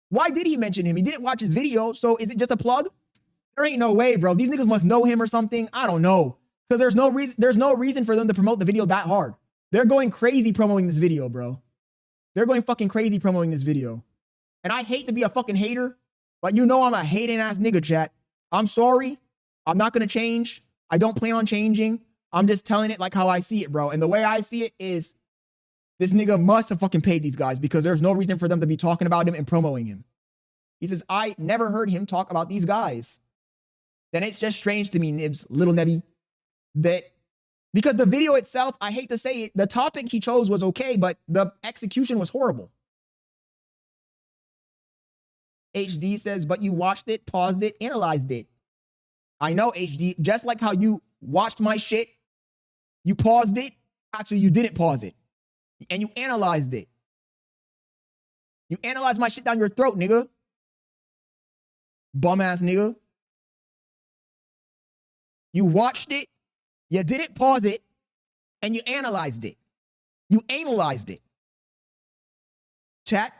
Why did he mention him? He didn't watch his video, so is it just a plug? There ain't no way, bro. These niggas must know him or something. I don't know. Because there's no reason for them to promote the video that hard. They're going crazy promoting this video, bro. They're going fucking crazy promoting this video. And I hate to be a fucking hater, but you know I'm a hating ass nigga, chat. I'm sorry. I'm not going to change. I don't plan on changing. I'm just telling it like how I see it, bro. And the way I see it is this nigga must have fucking paid these guys because there's no reason for them to be talking about him and promoting him. He says, I never heard him talk about these guys. Then it's just strange to me, Nibs, little Nebby, that because the video itself, I hate to say it, the topic he chose was okay, but the execution was horrible. HD says, but you watched it, paused it, analyzed it. I know, HD, just like how you watched my shit, you paused it. Actually, you didn't pause it. And you analyzed it. You analyzed my shit down your throat, nigga. Bum ass nigga. You watched it, you didn't pause it, and you analyzed it. You analyzed it. Chat,